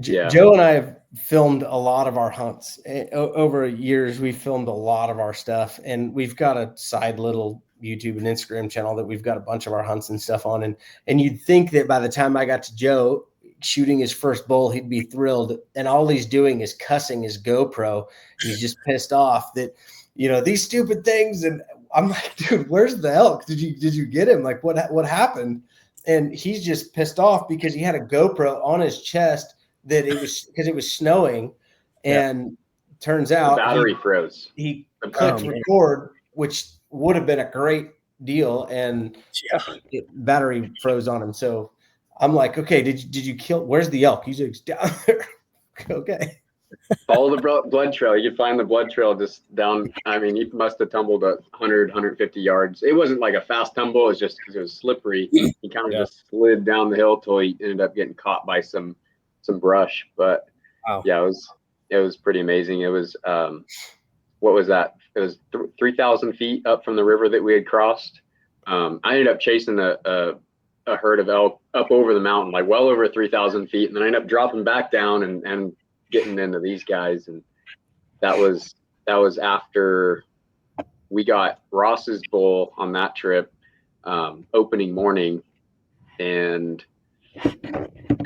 Speaker 4: Yeah. Joe and I have filmed a lot of our hunts over years. We've filmed a lot of our stuff, and we've got a side little YouTube and Instagram channel that we've got a bunch of our hunts and stuff on. And you'd think that by the time I got to Joe shooting his first bull, he'd be thrilled. And all he's doing is cussing his GoPro. He's just pissed off that, these stupid things. And I'm like, dude, where's the elk? Did you get him? Like what happened? And he's just pissed off because he had a GoPro on his chest that because it was snowing, and turns out
Speaker 3: the battery froze.
Speaker 4: He clicked record, which would have been a great deal, and battery froze on him. So I'm like, okay, did you kill? Where's the elk? He's like, down there. Okay.
Speaker 3: Follow the blood trail. You can find the blood trail just down. I mean, he must have tumbled 100, 150 yards. It wasn't like a fast tumble. It was just because it was slippery. He kind of just slid down the hill till he ended up getting caught by some brush. But it was pretty amazing. It was what was that? It was 3,000 feet up from the river that we had crossed. I ended up chasing a herd of elk up over the mountain, like well over 3,000 feet, and then I ended up dropping back down and getting into these guys. And that was after we got Ross's bull on that trip, opening morning, and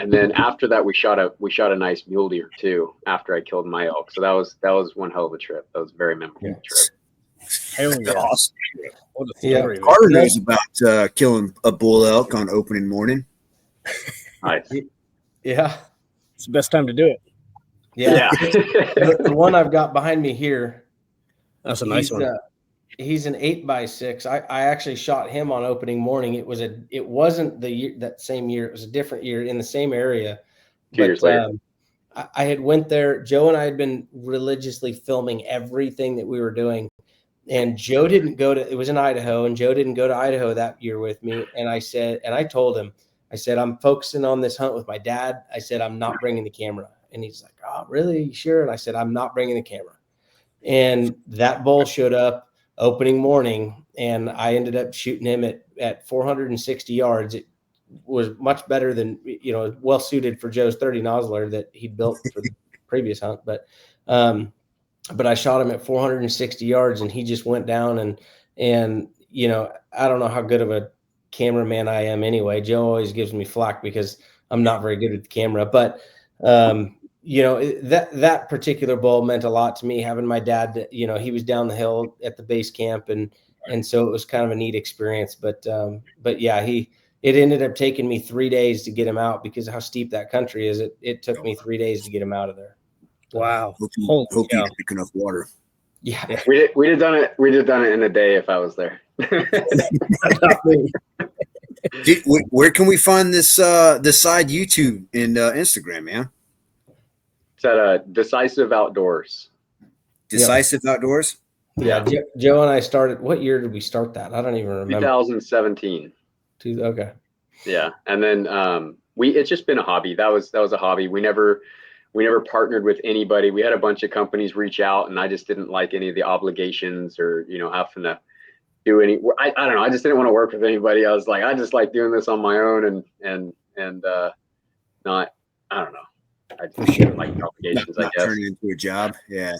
Speaker 3: then after that we shot a nice mule deer too after I killed my elk. So that was one hell of a trip. That was a very memorable trip.
Speaker 1: Hell yeah.
Speaker 2: Awesome.
Speaker 1: What a story.
Speaker 2: Carter knows about killing a bull elk on opening morning.
Speaker 3: Nice.
Speaker 4: Yeah.
Speaker 1: It's the best time to do it.
Speaker 4: Yeah. The one I've got behind me here.
Speaker 1: That's a nice one.
Speaker 4: He's an 8x6. I actually shot him on opening morning. It wasn't the year, that same year. It was a different year in the same area.
Speaker 3: 2 years later.
Speaker 4: I had went there. Joe and I had been religiously filming everything that we were doing. And Joe didn't go to, it was in Idaho, and Joe didn't go to Idaho that year with me. And I told him, I said, I'm focusing on this hunt with my dad. I said, I'm not bringing the camera. And he's like, oh, really? Sure. And I said, I'm not bringing the camera. And that bull showed up opening morning, and I ended up shooting him at 460 yards. It was much better than, well suited for Joe's 30 nozzler that he built for the previous hunt. But I shot him at 460 yards, and he just went down. And I don't know how good of a cameraman I am anyway. Joe always gives me flack because I'm not very good with the camera. But that particular bull meant a lot to me. Having my dad, he was down the hill at the base camp, and so it was kind of a neat experience. But yeah, it ended up taking me 3 days to get him out because of how steep that country is. It took me 3 days to get him out of there.
Speaker 1: Wow.
Speaker 2: Hope you drink enough water.
Speaker 4: Yeah.
Speaker 3: We'd have done it in a day if I was there.
Speaker 2: Where can we find this side YouTube and Instagram, man?
Speaker 3: It's at Decisive Outdoors.
Speaker 2: Decisive Outdoors?
Speaker 4: Yeah. Joe and I started. What year did we start that? I don't even remember.
Speaker 3: 2017.
Speaker 4: Okay.
Speaker 3: Yeah. And then it's just been a hobby. That was a hobby. We never partnered with anybody. We had a bunch of companies reach out, and I just didn't like any of the obligations or, having to do any, I don't know. I just didn't want to work with anybody. I was like, I just like doing this on my own and not, I don't know. I just didn't like the obligations, I guess.
Speaker 2: Turn it into a job. Yeah.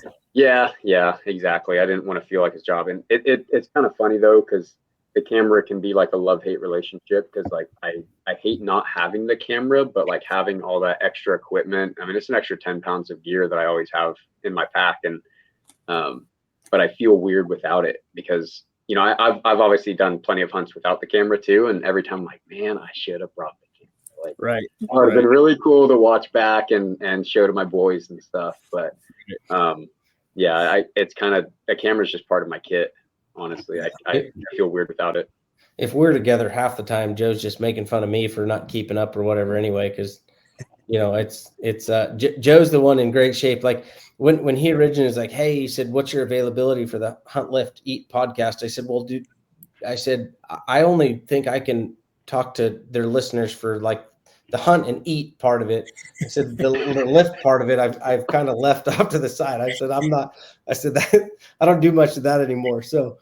Speaker 3: Yeah, exactly. I didn't want to feel like his job. And it's kind of funny though, because the camera can be like a love-hate relationship, because like I hate not having the camera, but like having all that extra equipment. I mean, it's an extra 10 pounds of gear that I always have in my pack. And but I feel weird without it because, I've obviously done plenty of hunts without the camera too. And every time I'm like, man, I should have brought the camera. Like,
Speaker 1: right.
Speaker 3: It would have been really cool to watch back and show to my boys and stuff. But it's kind of, a camera's just part of my kit. Honestly, I feel weird without it.
Speaker 4: If we're together half the time, Joe's just making fun of me for not keeping up or whatever anyway, because it's Joe's the one in great shape. Like when he originally was like, hey, he said, what's your availability for the Hunt, Lift, Eat podcast? I said, well, dude, I only think I can talk to their listeners for like the hunt and eat part of it. I said the lift part of it I've kind of left off to the side. I said that I don't do much of that anymore. So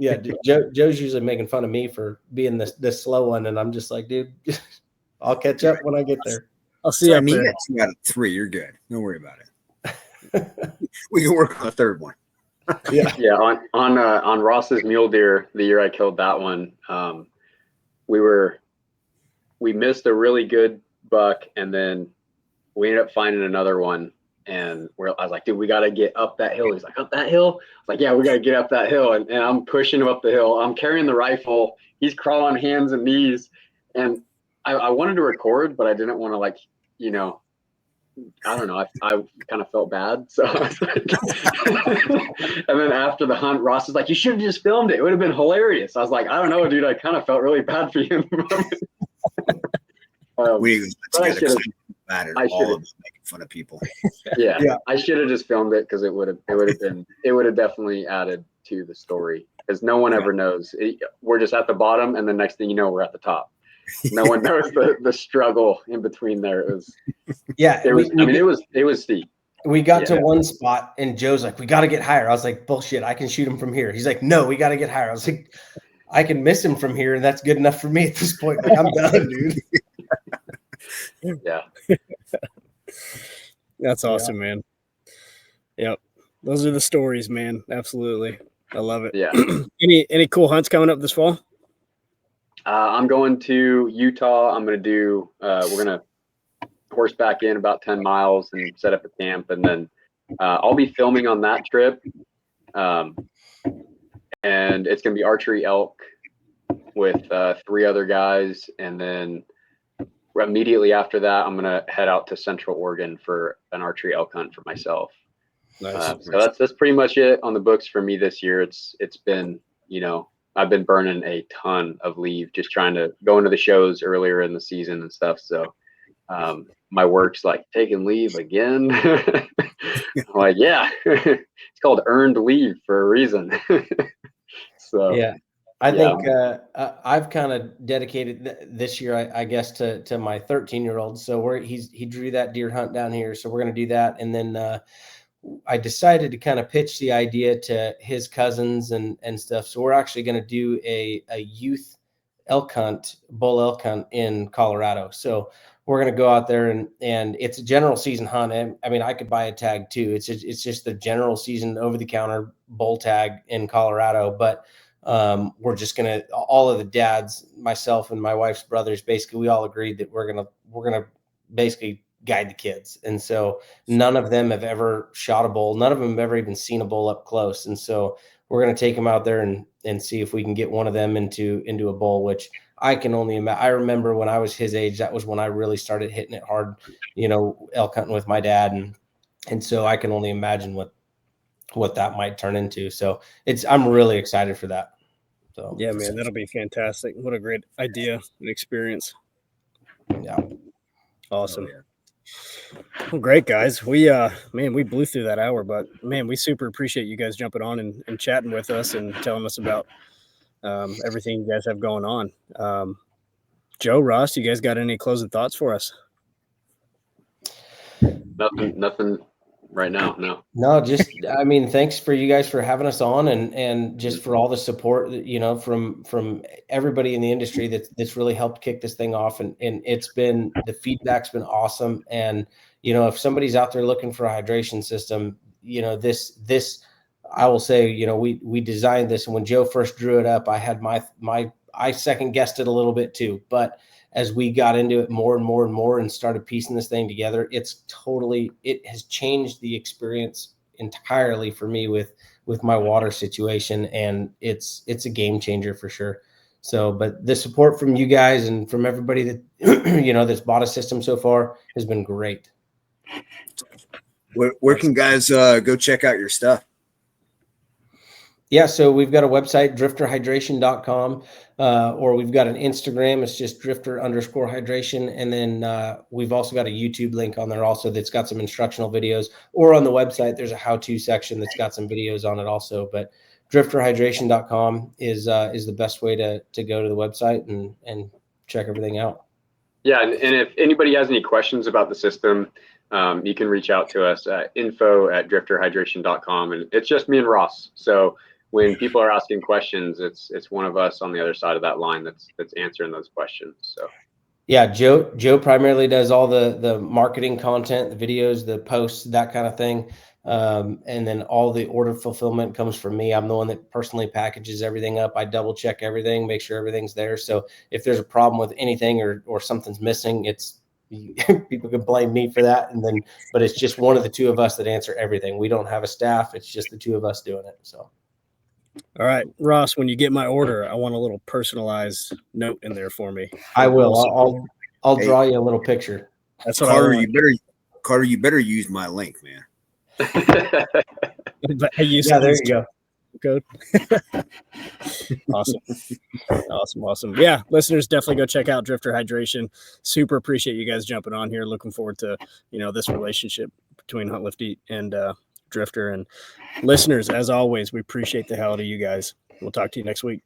Speaker 4: Joe's usually making fun of me for being the slow one, and I'm just like, dude, I'll catch up when I get there.
Speaker 1: I'll see you up there.
Speaker 2: 2 out of 3, you're good. Don't worry about it. We can work on a third one.
Speaker 3: Yeah. On Ross's mule deer, the year I killed that one, we missed a really good buck, and then we ended up finding another one. And I was like, dude, we got to get up that hill. He's like, up that hill? I was like, yeah, we got to get up that hill. And I'm pushing him up the hill. I'm carrying the rifle. He's crawling hands and knees. And I wanted to record, but I didn't want to, like, I don't know. I kind of felt bad. So I was like, and then after the hunt, Ross is like, you should have just filmed it. It would have been hilarious. I was like, I don't know, dude. I kind of felt really bad for you in the moment.
Speaker 2: We all of making fun of people.
Speaker 3: Yeah. I should have just filmed it, because it would have definitely added to the story, because no one ever knows. We're just at the bottom, and the next thing you know, we're at the top. No one knows the struggle in between there. It was steep.
Speaker 4: We got to one spot, and Joe's like, we got to get higher. I was like, bullshit, I can shoot him from here. He's like, no, we got to get higher. I was like, I can miss him from here, and that's good enough for me at this point. Like, I'm done, dude.
Speaker 3: Yeah.
Speaker 1: That's awesome, man. Yep. Those are the stories, man. Absolutely. I love it.
Speaker 3: Yeah.
Speaker 1: Any cool hunts coming up this fall?
Speaker 3: I'm going to Utah. I'm going to do, we're going to horseback in about 10 miles and set up a camp. And then I'll be filming on that trip. And it's going to be archery elk with 3 other guys. And then immediately after that, I'm going to head out to Central Oregon for an archery elk hunt for myself.
Speaker 1: Nice.
Speaker 3: So that's pretty much it on the books for me this year. It's been, I've been burning a ton of leave, just trying to go into the shows earlier in the season and stuff. So my work's like, taking leave again. I'm like, yeah, it's called earned leave for a reason. So
Speaker 4: yeah, I think I've kind of dedicated this year, I guess, to my 13-year-old. So he drew that deer hunt down here. So we're going to do that. And then I decided to kind of pitch the idea to his cousins and stuff. So we're actually going to do a youth elk hunt, bull elk hunt in Colorado. So we're going to go out there and it's a general season hunt. I mean, I could buy a tag too. It's just the general season over the counter bull tag in Colorado. But we're just going to, all of the dads, myself and my wife's brothers, basically, we all agreed that we're going to basically guide the kids. And so none of them have ever shot a bull. None of them have ever even seen a bull up close. And so we're going to take them out there and see if we can get one of them into a bull, which I can only imagine. I remember when I was his age, that was when I really started hitting it hard, elk hunting with my dad. And so I can only imagine what that might turn into. So I'm really excited for that. So
Speaker 1: yeah, man, that'll be fantastic. What a great idea and experience.
Speaker 4: Yeah.
Speaker 1: Awesome.
Speaker 2: Oh, yeah.
Speaker 1: Well, great, guys. We we blew through that hour, but man, we super appreciate you guys jumping on and chatting with us and telling us about everything you guys have going on. Joe, Ross, you guys got any closing thoughts for us?
Speaker 3: Nothing right now.
Speaker 4: No, just, I mean, thanks for you guys for having us on and just for all the support, from everybody in the industry that's really helped kick this thing off. And the feedback's been awesome. And, if somebody's out there looking for a hydration system, this, I will say, we designed this. And when Joe first drew it up, I had I second guessed it a little bit too, but as we got into it more and more and more and started piecing this thing together, it has changed the experience entirely for me with my water situation. And it's a game changer for sure. So, but the support from you guys and from everybody that, that's bought a system so far has been great.
Speaker 2: Where can guys go check out your stuff?
Speaker 4: Yeah, so we've got a website, drifterhydration.com, or we've got an Instagram. It's just drifter_hydration. And then we've also got a YouTube link on there also that's got some instructional videos. Or on the website, there's a how-to section that's got some videos on it also. But drifterhydration.com is the best way to go to the website and check everything out.
Speaker 3: Yeah, and if anybody has any questions about the system, you can reach out to us at info@drifterhydration.com. And it's just me and Ross. So when people are asking questions, it's one of us on the other side of that line that's answering those questions. So
Speaker 4: yeah, Joe primarily does all the marketing content, the videos, the posts, that kind of thing. And then all the order fulfillment comes from me. I'm the one that personally packages everything up. I double check everything, make sure everything's there. So if there's a problem with anything or something's missing, people can blame me for that. But it's just one of the two of us that answer everything. We don't have a staff. It's just the two of us doing it. So.
Speaker 1: All right, Ross, when you get my order, I want a little personalized note in there for me.
Speaker 4: I will. I'll draw you a little picture.
Speaker 1: That's what
Speaker 2: Carter,
Speaker 1: I want.
Speaker 2: you better use my link, man.
Speaker 4: There you go.
Speaker 1: Code. Awesome. Yeah, listeners, definitely go check out Drifter Hydration. Super appreciate you guys jumping on here. Looking forward to this relationship between Hunt Lift Eat and Drifter. And listeners, as always, we appreciate the hell out of you guys. We'll talk to you next week.